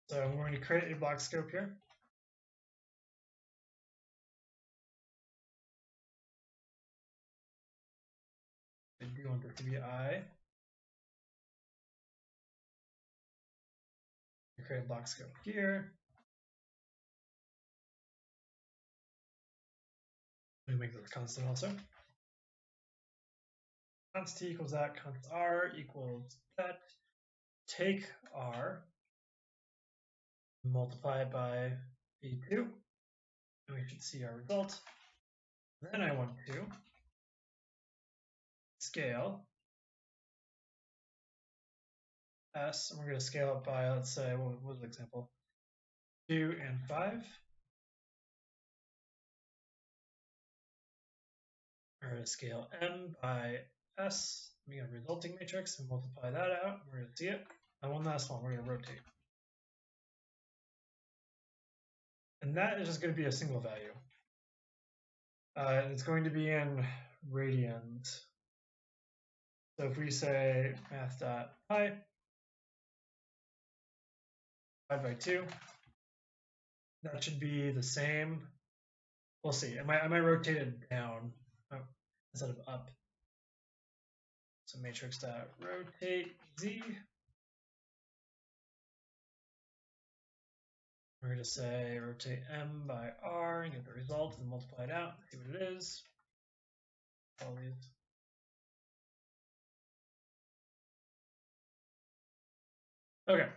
So I'm going to create a block scope here. I do want it to be I. Create a block scope here. Let me make this constant also. Const t equals that, const r equals that. Take r, multiply it by v2, and we should see our result. Then I want to scale s, and we're going to scale it by, let's say, what was the example? 2 and 5. We're going to scale m by s, we have a resulting matrix, and multiply that out. We're going to see it. And one last one, we're going to rotate. And that is just going to be a single value. It's going to be in radians. So if we say math.pi divided by 2, that should be the same. We'll see. I might rotate it down instead of up. So matrix.rotate z. We're going to say rotate m by r and get the result and multiply it out, see what it is. All these. Okay.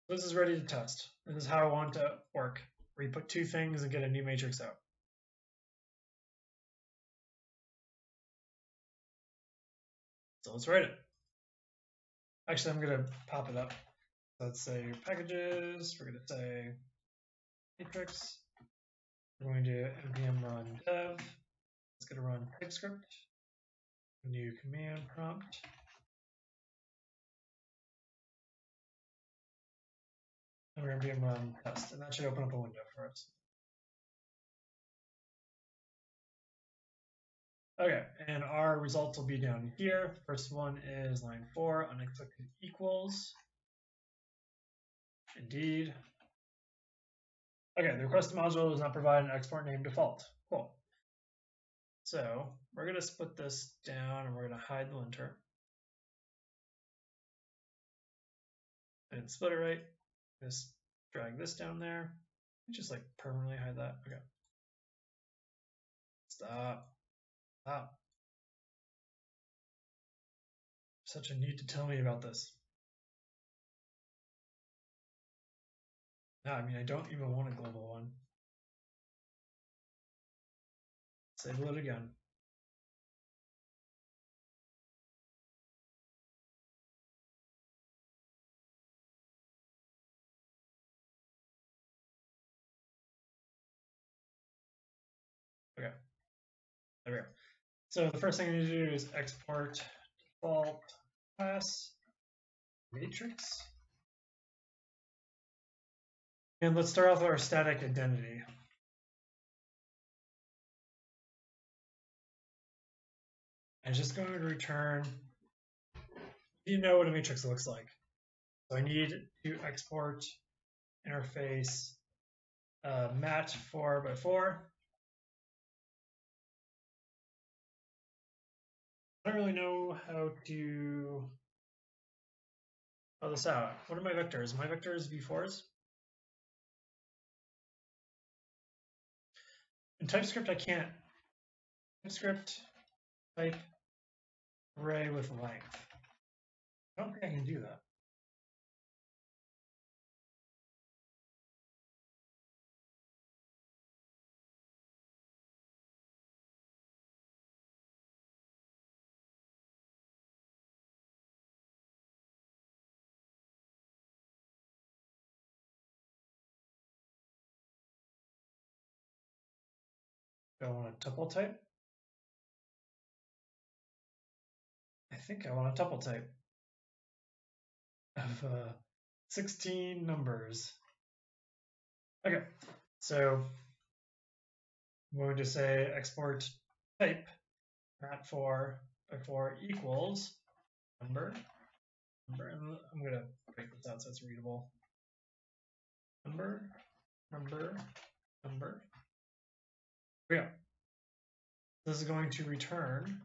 This is ready to test. This is how I want it to work, where you put two things and get a new matrix out. So let's write it. Actually, I'm going to pop it up. Let's say packages. We're going to say matrix. We're going to npm run dev. It's going to run TypeScript. New command prompt. And we're going to run test. And that should open up a window for us. Okay, and our results will be down here. First one is line 4, unexpected equals. Indeed. Okay, the request module does not provide an export name default. Cool. So we're going to split this down and we're going to hide the linter. And split it right. Just drag this down there. Just like permanently hide that. Okay. Stop. Stop. Such a need to tell me about this. No, I mean, I don't even want a global one. Disable it again. Okay. There we go. So the first thing I need to do is export default class matrix. And let's start off with our static identity. I'm just going to return, you know what a matrix looks like. So I need to export interface mat 4x4. I don't really know how to fill this out. What are my vectors? My vectors v4s. In TypeScript, I can't. TypeScript type array with length. I don't think I can do that. Do I want a tuple type? I think I want a tuple type of 16 numbers. Okay, so I'm going to say export type mat4x4 equals number. And I'm going to break this out so it's readable. Number. Yeah. This is going to return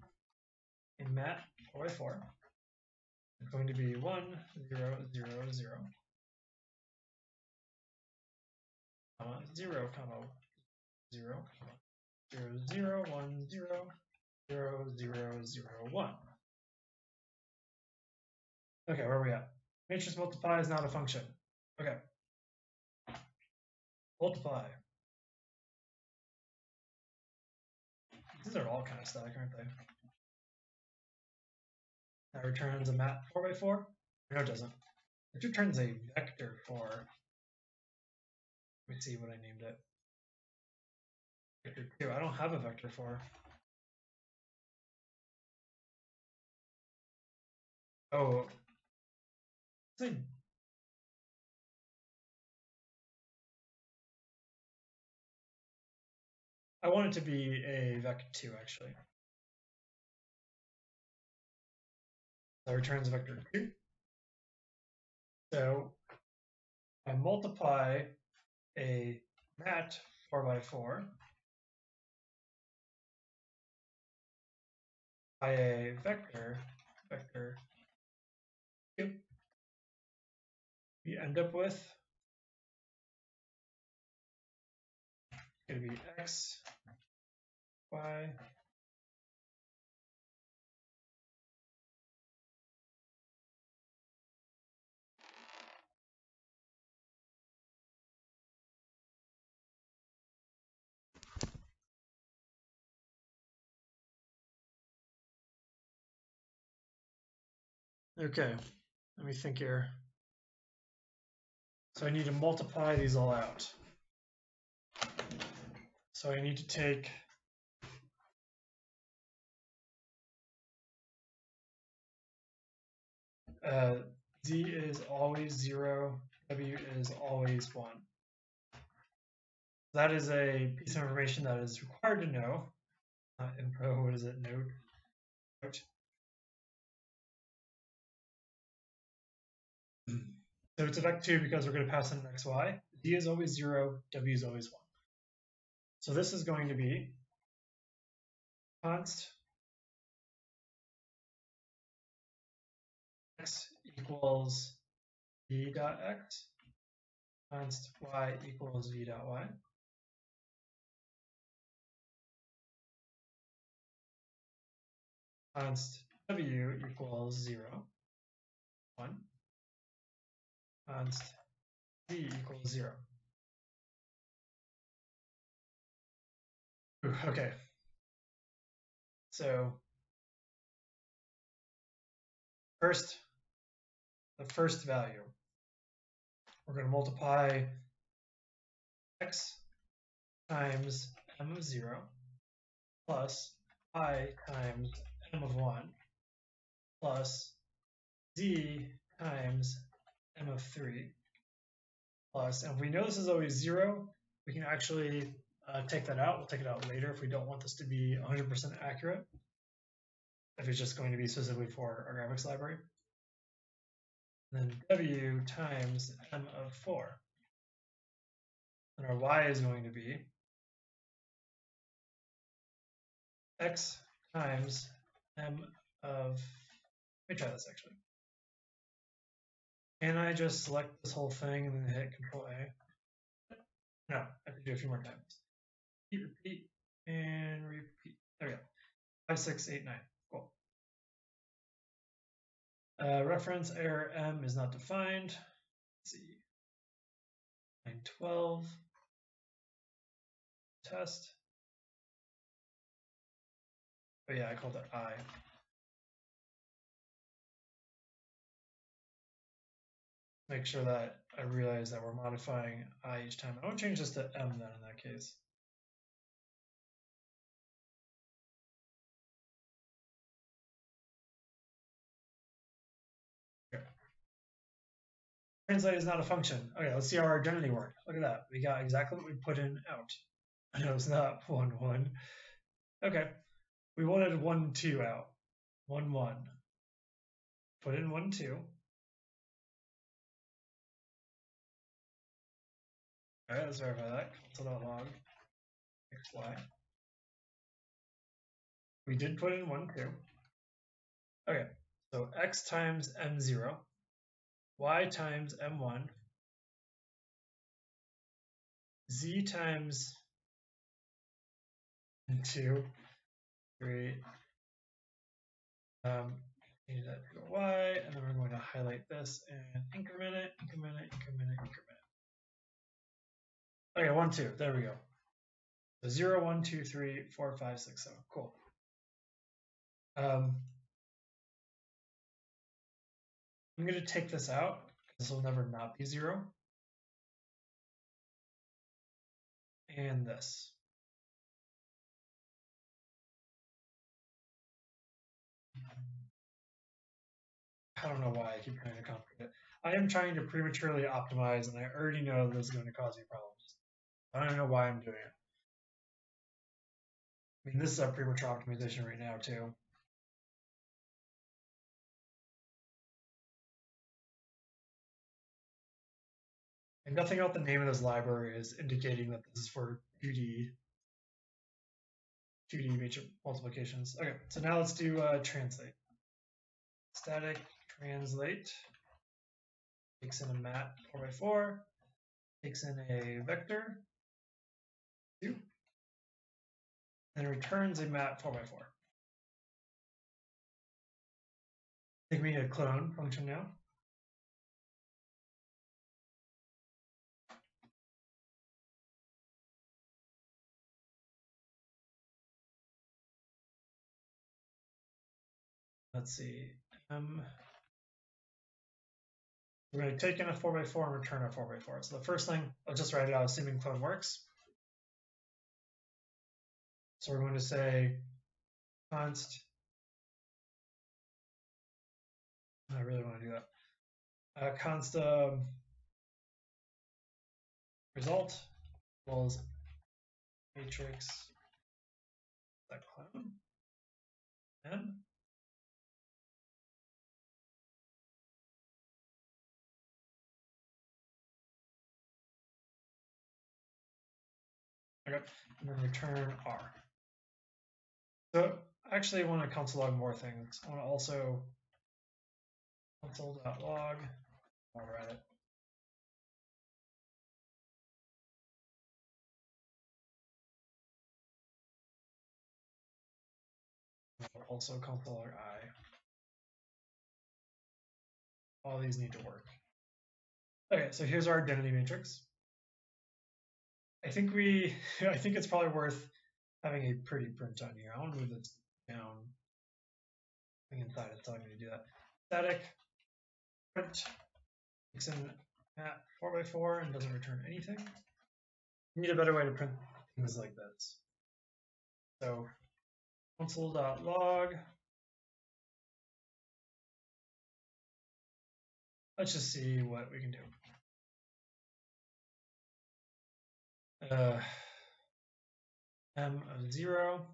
a mat 4x4. It's going to be 1, 0, 0, 0, comma 0, comma 0, comma 0, 0, 1, 0, 0, 0, 0, 1. Okay, where are we at? Matrix multiply is not a function. Okay. Multiply. These are all kind of static, aren't they? That returns a mat 4x4? No, it doesn't. It returns a vector 4. Let me see what I named it. Vector 2. I don't have a vector 4. Oh. I want it to be a vector2 actually. So it returns vector 2. So I multiply a mat 4x4 by a vector 2. We end up with going to be x, y, okay, let me think here. So I need to multiply these all out. So I need to take z is always 0, w is always 1. That is a piece of information that is required to know. Info, what is it? Note. So it's a vector 2 because we're going to pass in an x, y. Z is always 0, w is always 1. So this is going to be const x equals v dot x, const y equals v dot y. Const w equals 0, 1. Const z equals 0. Ooh, okay. So first, the first value, we're going to multiply x times m of 0 plus y times m of 1 plus z times m of 3 plus, and if we know this is always 0, we can actually take that out. We'll take it out later if we don't want this to be 100% accurate, if it's just going to be specifically for our graphics library. And then w times m of 4. And our y is going to be x times m of, let me try this actually. Can I just select this whole thing and then hit Control A? No, I have to do it a few more times. Repeat, and repeat. There we go. 5, 6, 8, 9. Cool. Reference error m is not defined. Let's see. Line 12. Test. Oh yeah, I called it I. Make sure that I realize that we're modifying I each time. I won't change this to m then in that case. Okay. Translate is not a function. Okay, let's see how our identity worked. Look at that. We got exactly what we put in out. I know it's not 1, 1. Okay. We wanted 1, 2 out. 1, 1. Put in 1, 2. All right, let's verify that. Console.log xy. We did put in 1, 2. Okay, so x times m0, y times m1, z times m2, 3. Change that to a y, and then we're going to highlight this and increment it, increment it, increment it, increment it. Okay, 1, 2. There we go. So 0, 1, 2, 3, 4, 5, 6, 7. Cool. I'm going to take this out. This will never not be 0. And this. I don't know why I keep trying to complicate it. I am trying to prematurely optimize, and I already know this is going to cause me problems. I don't know why I'm doing it. I mean, this is our premature optimization right now too. And nothing about the name of this library is indicating that this is for 2D matrix multiplications. Okay, so now let's do translate. Static translate takes in a mat 4x4, takes in a vector 2, and returns a mat 4x4. I think we need a clone function now. Let's see. We're going to take in a 4x4 and return a 4x4. So the first thing, I'll just write it out assuming clone works. So we're going to say const. I really want to do that. Const result equals matrix clone n. Okay, and then return r. So actually I want to console log more things. I want to also console.log. I'll write it. Also console log I. All these need to work. Okay, so here's our identity matrix. I think it's probably worth having a pretty print on here. I want to move this down. Inside it's telling me to do that. Static print takes in at 4x4 and doesn't return anything. You need a better way to print things like this. So console.log. Let's just see what we can do. M of 0.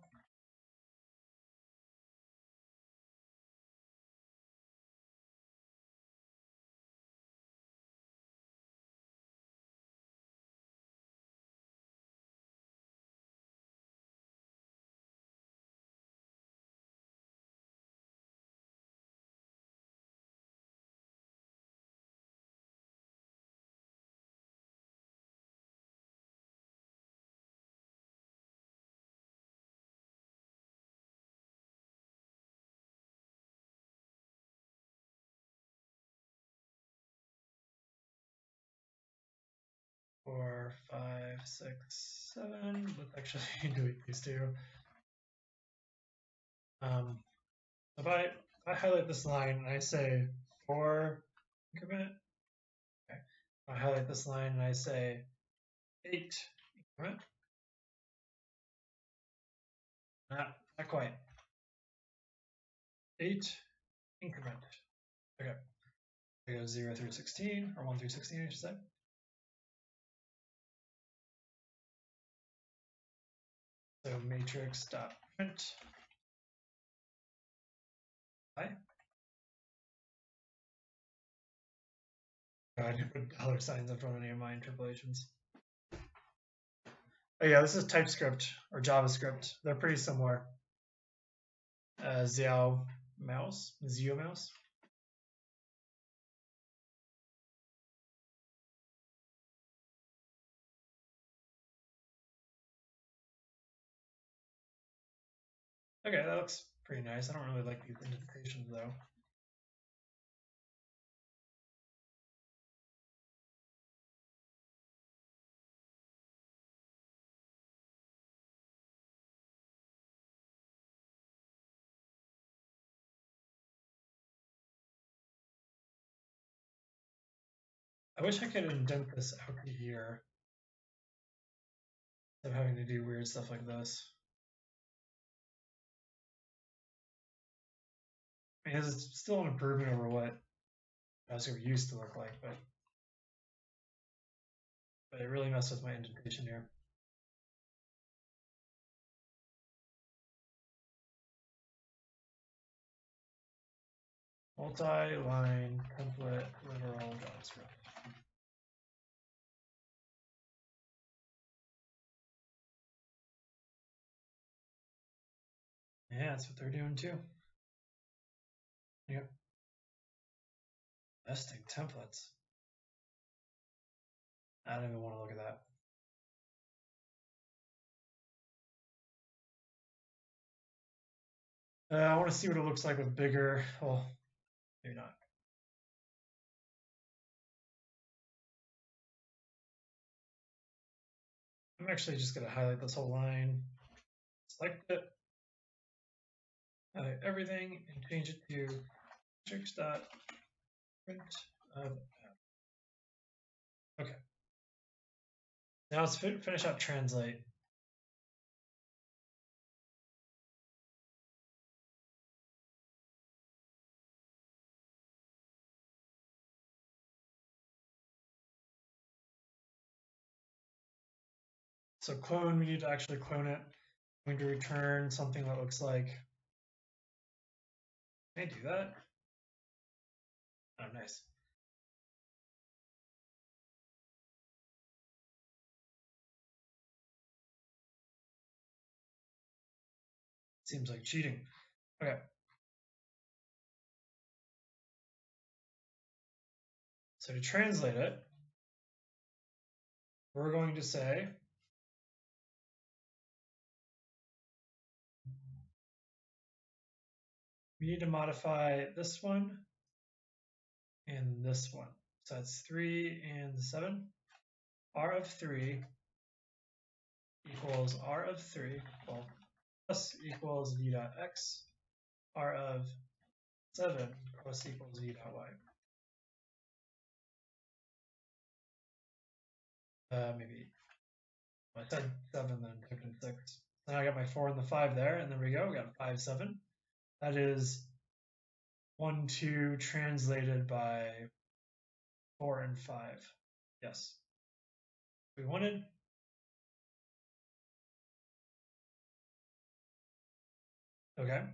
Four, 5, 6, 7. Let's actually delete these two. If I highlight this line and I say for increment, okay. I highlight this line and I say 8 increment. Not quite. 8 increment. Okay. We go 0 through 16, or 1 through 16, I should say. So matrix.print I. I didn't put dollar signs in front of any of my interpolations. Oh yeah, this is TypeScript or JavaScript. They're pretty similar. Zio mouse. Okay, that looks pretty nice. I don't really like these indentations though. I wish I could indent this out to here instead of having to do weird stuff like this. I mean, it's still an improvement over what JavaScript used to look like, but it really messed with my indentation here. multi-line template literal JavaScript. Yeah, that's what they're doing too. Yep. Nesting templates. I don't even want to look at that. I want to see what it looks like with bigger. Well, maybe not. I'm actually just going to highlight this whole line, select it, highlight everything, and change it to matrix.print of. Okay. Now let's finish up translate. So clone, we need to actually clone it. I'm going to return something that looks like. Can I do that? Oh, nice. Seems like cheating. Okay. So to translate it, we're going to say we need to modify this one and this one. So that's 3 and 7. R of 3 equals R of 3, well, plus equals v dot x. R of 7 plus equals v dot y. Maybe I said 7, then typed in 6. Then I got my 4 and the 5 there, and there we go. We got 5, 7. That is 1, 2 translated by 4 and 5. Yes. We wanted. Okay. I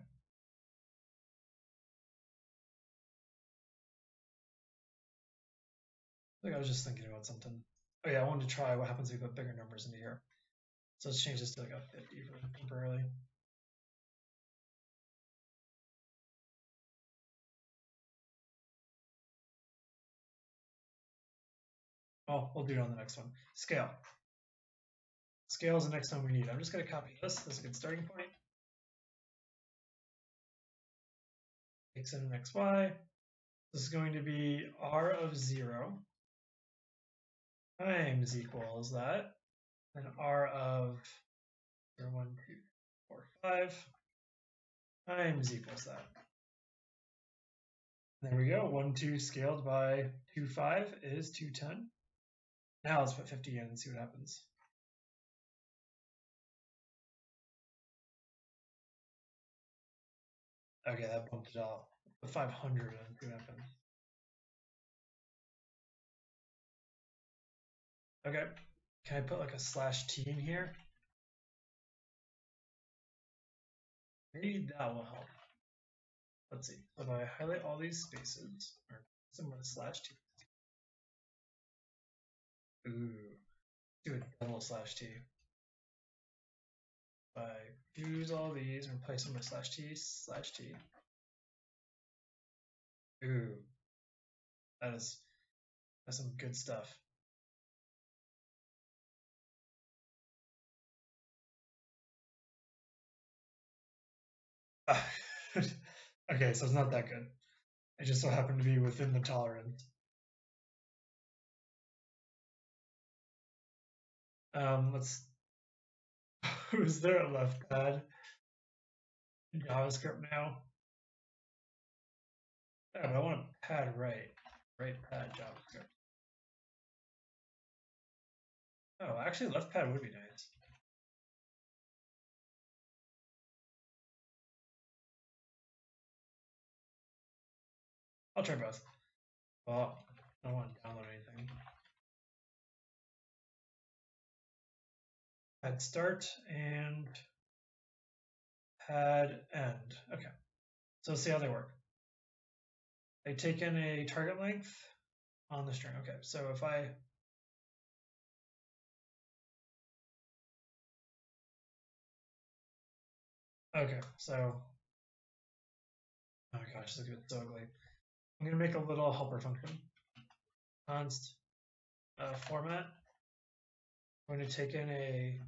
think I was just thinking about something. Oh yeah, I wanted to try what happens if we put bigger numbers into here. So let's change this to like a 50 for temporarily. Oh, we'll do it on the next one. Scale. Scale is the next one we need. I'm just going to copy this. This is a good starting point. X and X, Y. This is going to be R of 0 times equals that. And R of 0, 1, 2, 4, 5 times equals that. There we go. 1, 2 scaled by 2, 5 is 210. Now let's put 50 in and see what happens. Okay, that bumped it out. Put 500 and see what happens. Okay, can I put like a /t in here? Maybe that will help. Let's see. So if I highlight all these spaces, or somewhere /t. Ooh, do a double /t. If I use all these and replace them with /t. Ooh, that's some good stuff. Okay, so it's not that good. It just so happened to be within the tolerance. Let's. Is there a left pad in JavaScript now? Yeah, but I want to pad right pad JavaScript. Oh, actually, left pad would be nice. I'll try both. Well, I don't want to download anything. Pad start and pad end. Okay, so let's see how they work. I take in a target length on the string. Okay, so if I okay, so oh my gosh, this is so ugly. I'm gonna make a little helper function. Const format. I'm going to take in a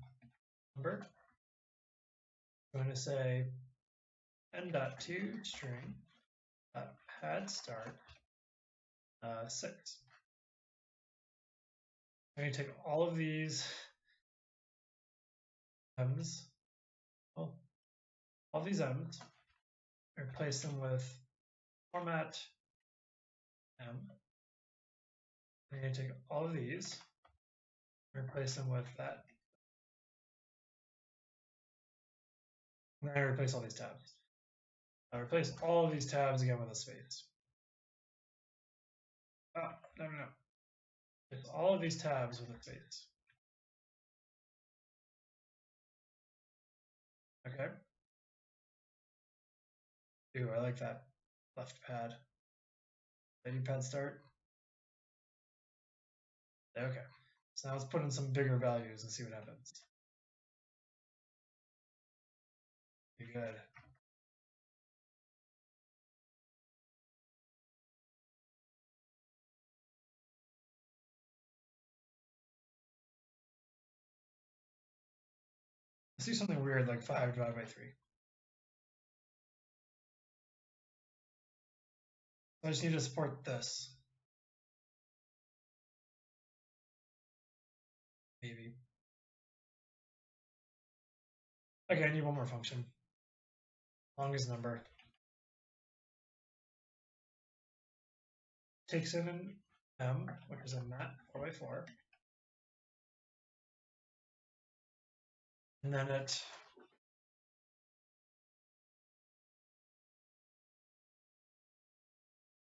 number. I'm going to say n.toString pad start 6. I'm going to take all of these m's, all these m's, replace them with format m. I'm going to take all of these, replace them with that. And then I replace all these tabs. I replace all of these tabs again with a space. Oh, no. It's all of these tabs with a space. Okay. Ooh, I like that left pad. Lady pad start. Okay. So now let's put in some bigger values and see what happens. Pretty good. Let's do something weird like 5 divided by 3. I just need to support this. Maybe. Okay, I need one more function. Longest number. Takes in an m, which is a mat 4 by 4. And then it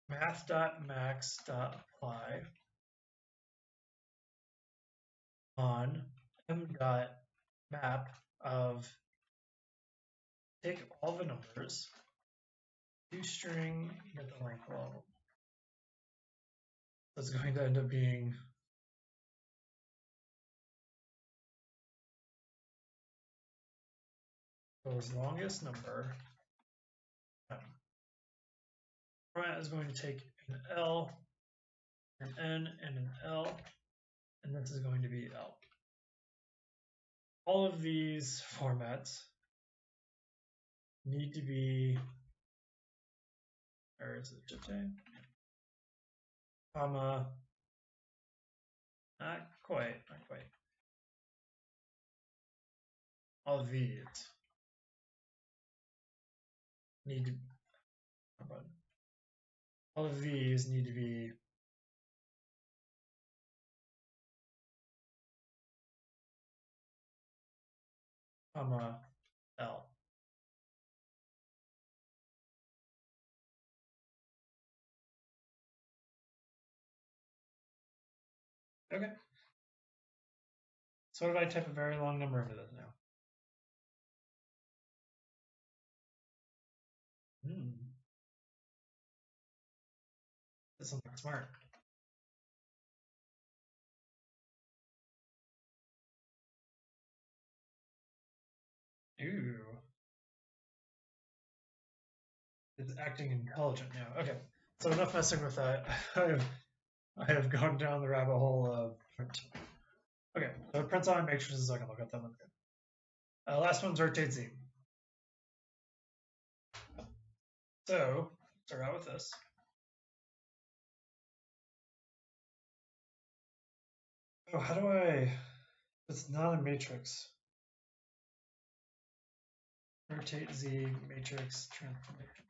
math.max.apply on m.map of take all the numbers, do string, get the length level. That's going to end up being the longest number. Format is going to take an L, an N, and an L, and this is going to be L. All of these formats need to be, or is it JJ? Comma, not quite. All of these need to, all of these need to be comma L. Okay. So what if I type a very long number into this now? That's something smart. Ooh. It's acting intelligent now. Okay. So enough messing with that. I have gone down the rabbit hole of print. Okay, so it prints on matrices, so I can look at them. Last one's rotate Z. So start out with this. Oh, how do I? It's not a matrix. Rotate Z matrix transformation.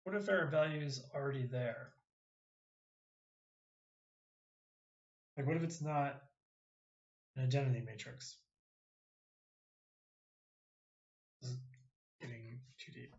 What if there are values already there? Like, what if it's not an identity matrix? This is getting too deep.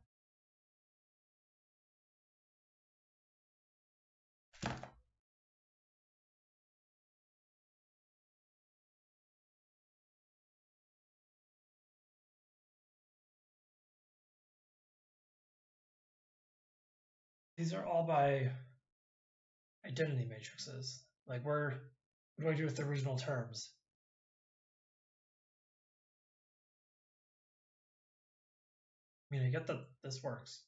These are all by identity matrices. Like what do I do with the original terms? I mean, I get that this works.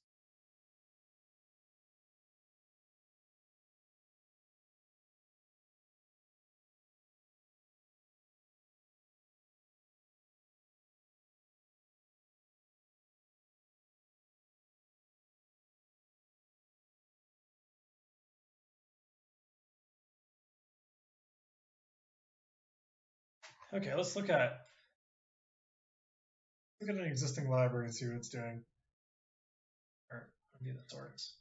Okay, let's look at an existing library and see what it's doing. Or view the source.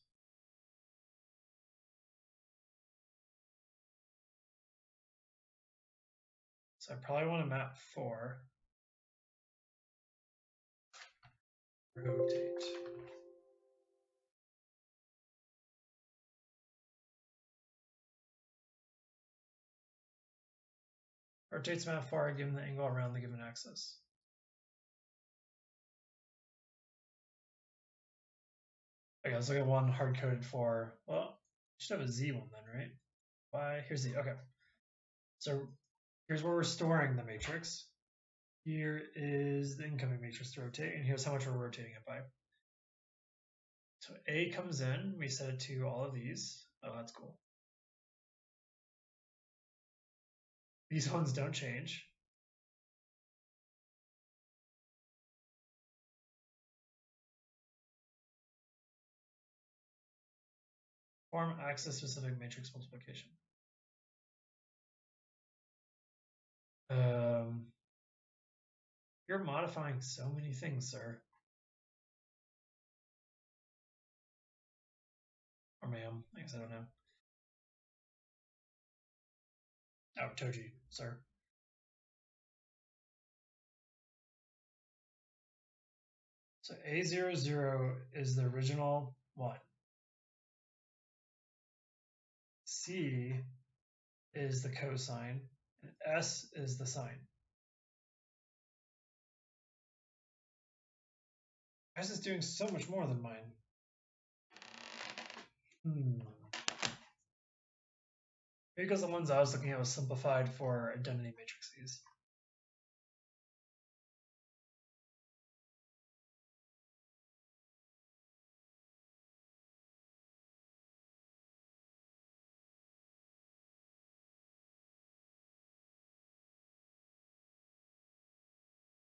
So I probably want to map for rotate. Rotates map for given the angle around the given axis. Okay, let's look at one hard coded for, well, should have a Z one then, right? Why? Here's Z. Okay. So here's where we're storing the matrix. Here is the incoming matrix to rotate, and here's how much we're rotating it by. So A comes in, we set it to all of these. Oh, that's cool. These ones don't change. Form axis-specific matrix multiplication. You're modifying so many things, sir. Or ma'am, I guess I don't know. Oh, Toji, sir. So A00 is the original one. C is the cosine, and S is the sine. S is doing so much more than mine. Maybe because the ones I was looking at was simplified for identity matrices.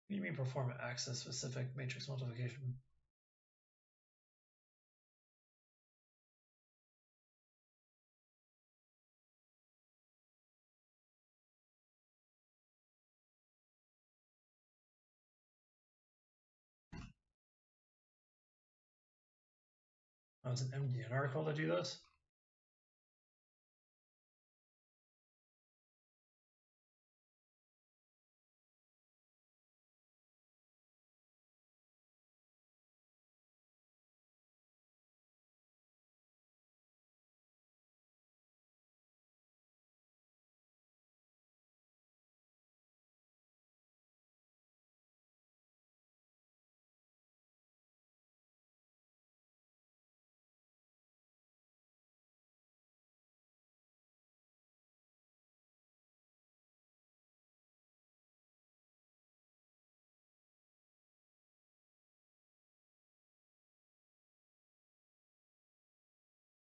What do you mean perform axis-specific matrix multiplication? Oh, it's an MDN article to do this?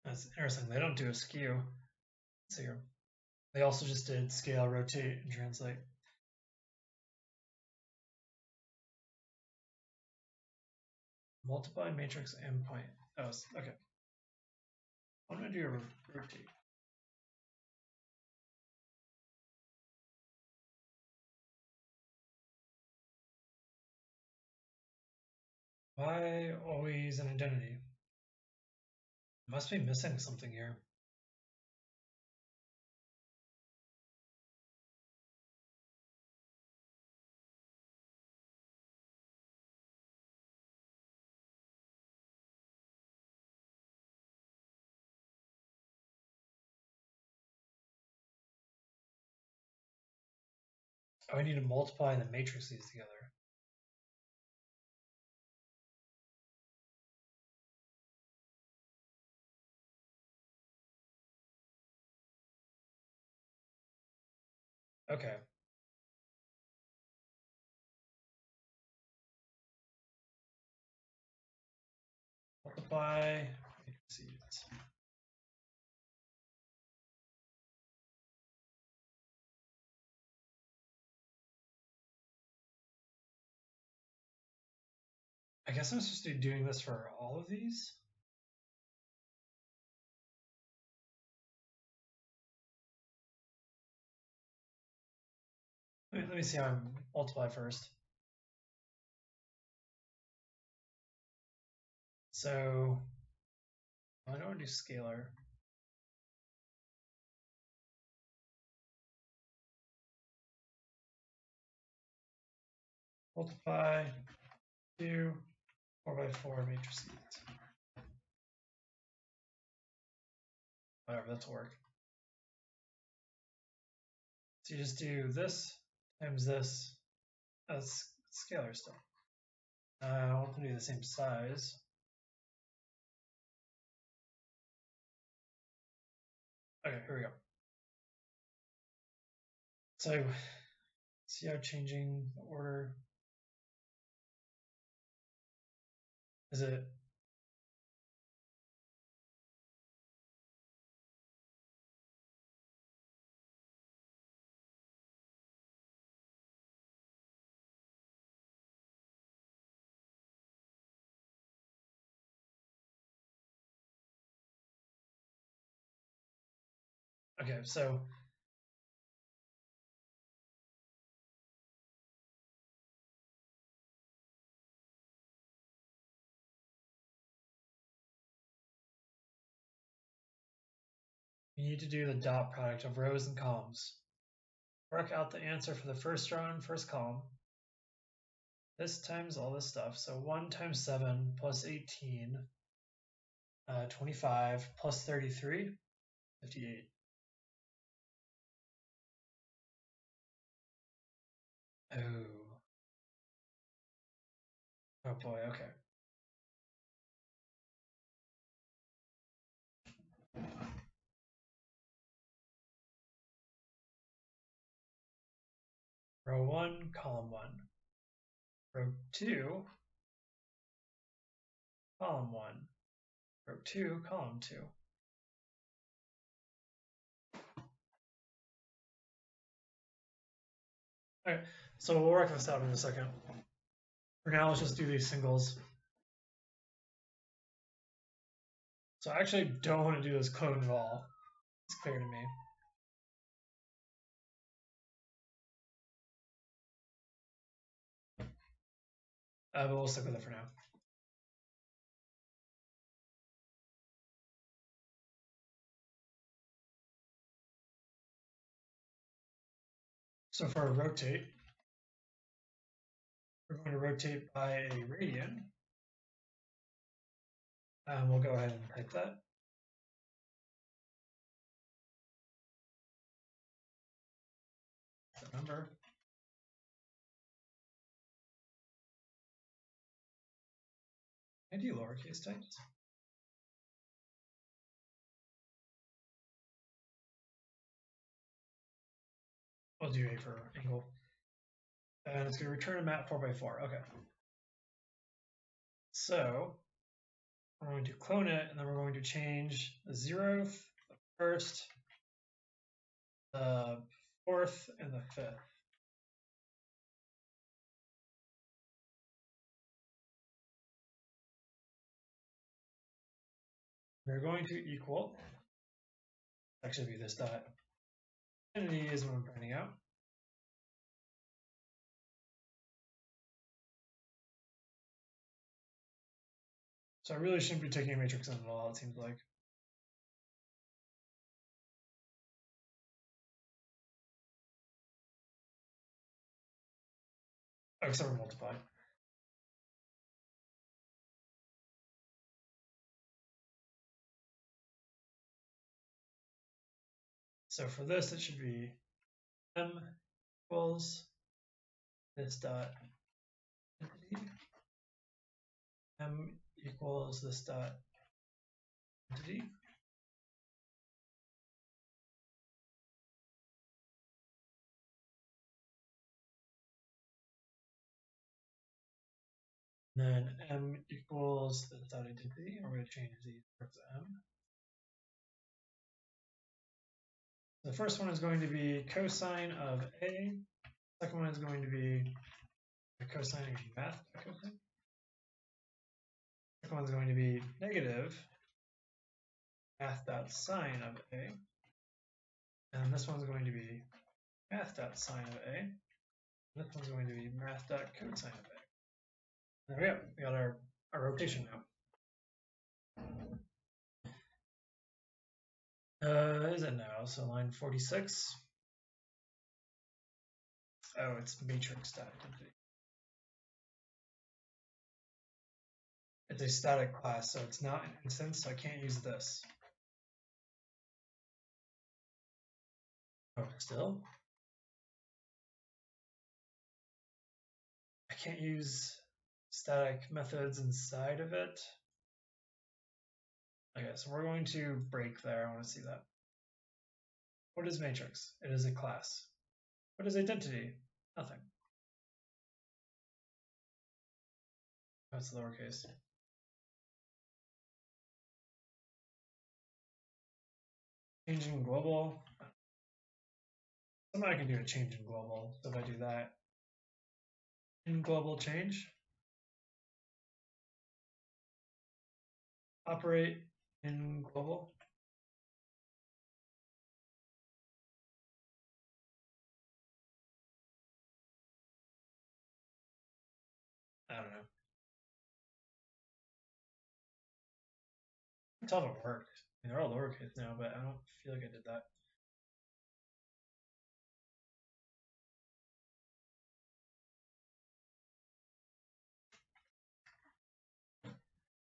That's interesting. They don't do a skew. Let's see here. They also just did scale, rotate, and translate. Multiply matrix and point. Oh, okay. I'm going to do a rotate. Why always an identity? Must be missing something here. Oh, I need to multiply the matrices together. Okay. Multiply matrices. I guess I'm supposed to be doing this for all of these. Let me see how I multiply first. So I don't want to do scalar. Multiply 2 4x4 matrices. Whatever, that's work. So you just do this times this. That's scalar stuff. I want them to be the same size. Okay, here we go. So see how changing the order is it? Okay, so you need to do the dot product of rows and columns. Work out the answer for the first row and first column. This times all this stuff. So 1 times 7 plus 18, 25 plus 33, 58. Oh. Oh boy, okay. Row 1, column 1. Row 2, column 1. Row 2, column 2. Okay, so we'll work this out in a second. For now, let's just do these singles. So I actually don't want to do this code at all. It's clear to me. But we'll stick with it for now. So for a rotate, we're going to rotate by a radian. We'll go ahead and type that. The number. I do lowercase types. I'll do A for angle. And it's going to return a map 4x4. Okay. So we're going to clone it, and then we're going to change the 0th, the 1st, the 4th, and the 5th. We're going to equal, actually be this dot. Identity is what I'm printing out. So I really shouldn't be taking a matrix in at all, it seems like. Oh, except for multiply. So for this, it should be m equals this dot entity. M equals this dot entity. Then m equals the dot identity. We're going to change these to m. The first one is going to be cosine of a. Second one is going to be the cosine of math. Second one is going to be negative math.sine of a. And this one's going to be math.sine of a. And this one's going to be math.cosine of a. There we go. We got our rotation now. Is it now? So line 46. Oh, it's matrix static identity. It's a static class, so it's not an instance, so I can't use this. Oh, still? I can't use static methods inside of it. Okay, so we're going to break there. I want to see that. What is matrix? It is a class. What is identity? Nothing. That's lowercase. Changing global. Somebody can do a change in global. So if I do that, in global change, operate in global. I don't know. I can tell if it worked. I mean, they're all lowercase now, but I don't feel like I did that.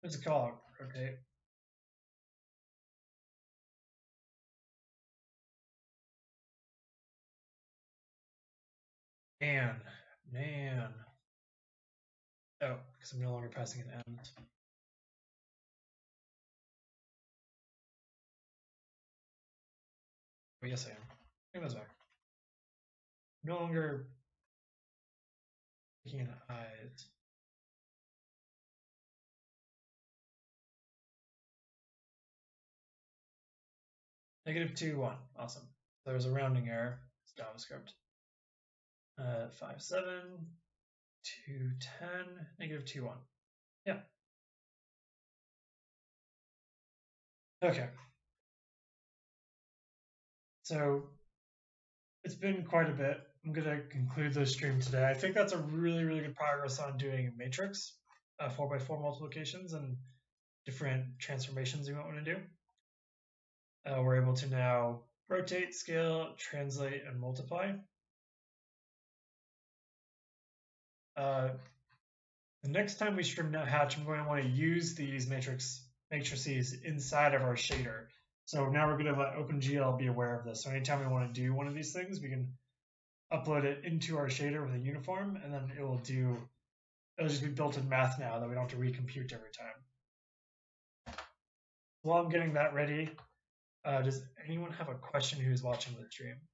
What's it called? Rotate. Man. Oh, because I'm no longer passing an end. Oh, yes, I am. Bring those back. No longer taking an eyes. -2, 1. Awesome. There's a rounding error. It's JavaScript. 5, 7, 2, 10, -2, 1. Yeah. Okay. So it's been quite a bit. I'm going to conclude the stream today. I think that's a really, really good progress on doing a matrix, 4x4 multiplications, and different transformations you might want to do. We're able to now rotate, scale, translate, and multiply. The next time we stream Nuthatch, I'm going to want to use these matrices inside of our shader. So now we're going to let OpenGL be aware of this. So anytime we want to do one of these things, we can upload it into our shader with a uniform, and then it'll just be built in math now that we don't have to recompute every time. While I'm getting that ready, does anyone have a question who's watching the stream?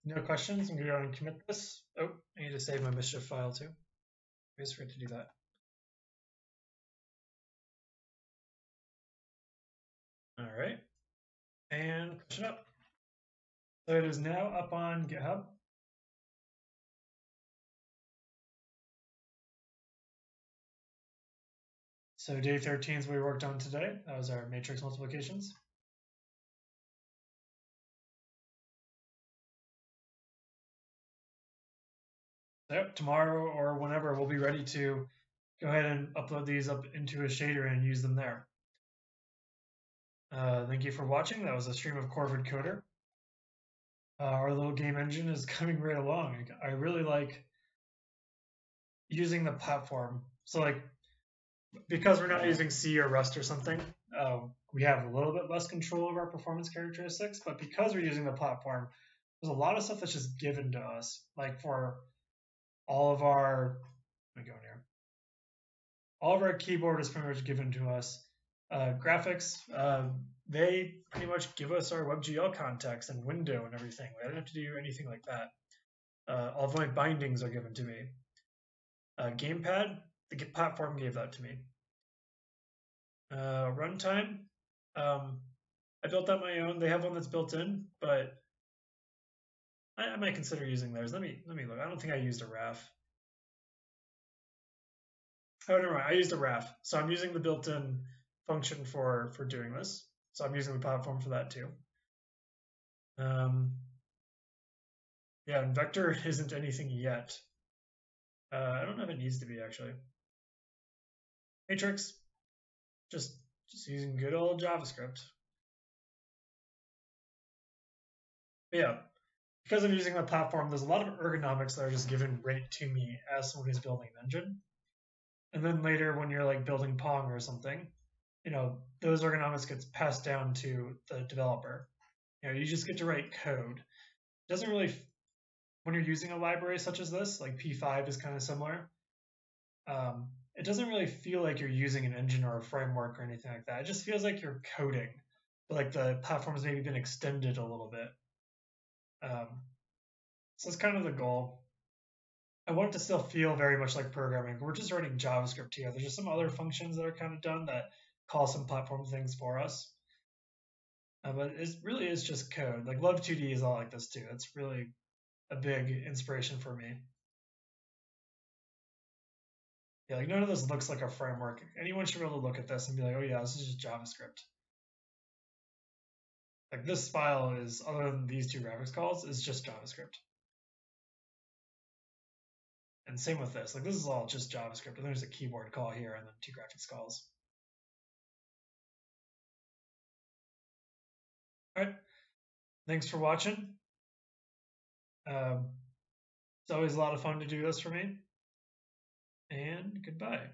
No questions? I'm going to go and commit this. Oh, I need to save my mischief file too. I just forgot to do that. All right. And push it up. So it is now up on GitHub. So day 13 is what we worked on today. That was our matrix multiplications. So tomorrow or whenever we'll be ready to go ahead and upload these up into a shader and use them there. Thank you for watching. That was a stream of Corvid Coder. Our little game engine is coming right along. I really like using the platform. So like, because we're not using C or Rust or something, we have a little bit less control over our performance characteristics. But because we're using the platform, there's a lot of stuff that's just given to us. Like for all of our, let me go in here. All of our keyboard is pretty much given to us. Graphics, they pretty much give us our WebGL context and window and everything. I don't have to do anything like that. All of my bindings are given to me. Gamepad, the platform gave that to me. Runtime, I built that my own. They have one that's built in, but I might consider using theirs. Let me look. I don't think I used a RAF. Oh, never mind. I used a RAF, so I'm using the built-in function for doing this. So I'm using the platform for that too. Yeah, and vector isn't anything yet. I don't know if it needs to be actually. Matrix, just using good old JavaScript. But yeah, because I'm using the platform, there's a lot of ergonomics that are just given right to me as someone who's building an engine. And then later, when you're like building Pong or something, those ergonomics gets passed down to the developer. You just get to write code. It doesn't really, when you're using a library such as this, like P5 is kind of similar. It doesn't really feel like you're using an engine or a framework or anything like that. It just feels like you're coding, but like the platform's maybe been extended a little bit. So that's kind of the goal. I want it to still feel very much like programming. We're just writing JavaScript here. There's just some other functions that are kind of done that call some platform things for us. But it really is just code. Like Love 2D is all like this too. It's really a big inspiration for me. Yeah, like none of this looks like a framework. Anyone should be able to look at this and be like, oh yeah, this is just JavaScript. Like this file is, other than these two graphics calls, is just JavaScript. And same with this. Like this is all just JavaScript. And there's a keyboard call here and then two graphics calls. All right. Thanks for watching. It's always a lot of fun to do this for me. And goodbye.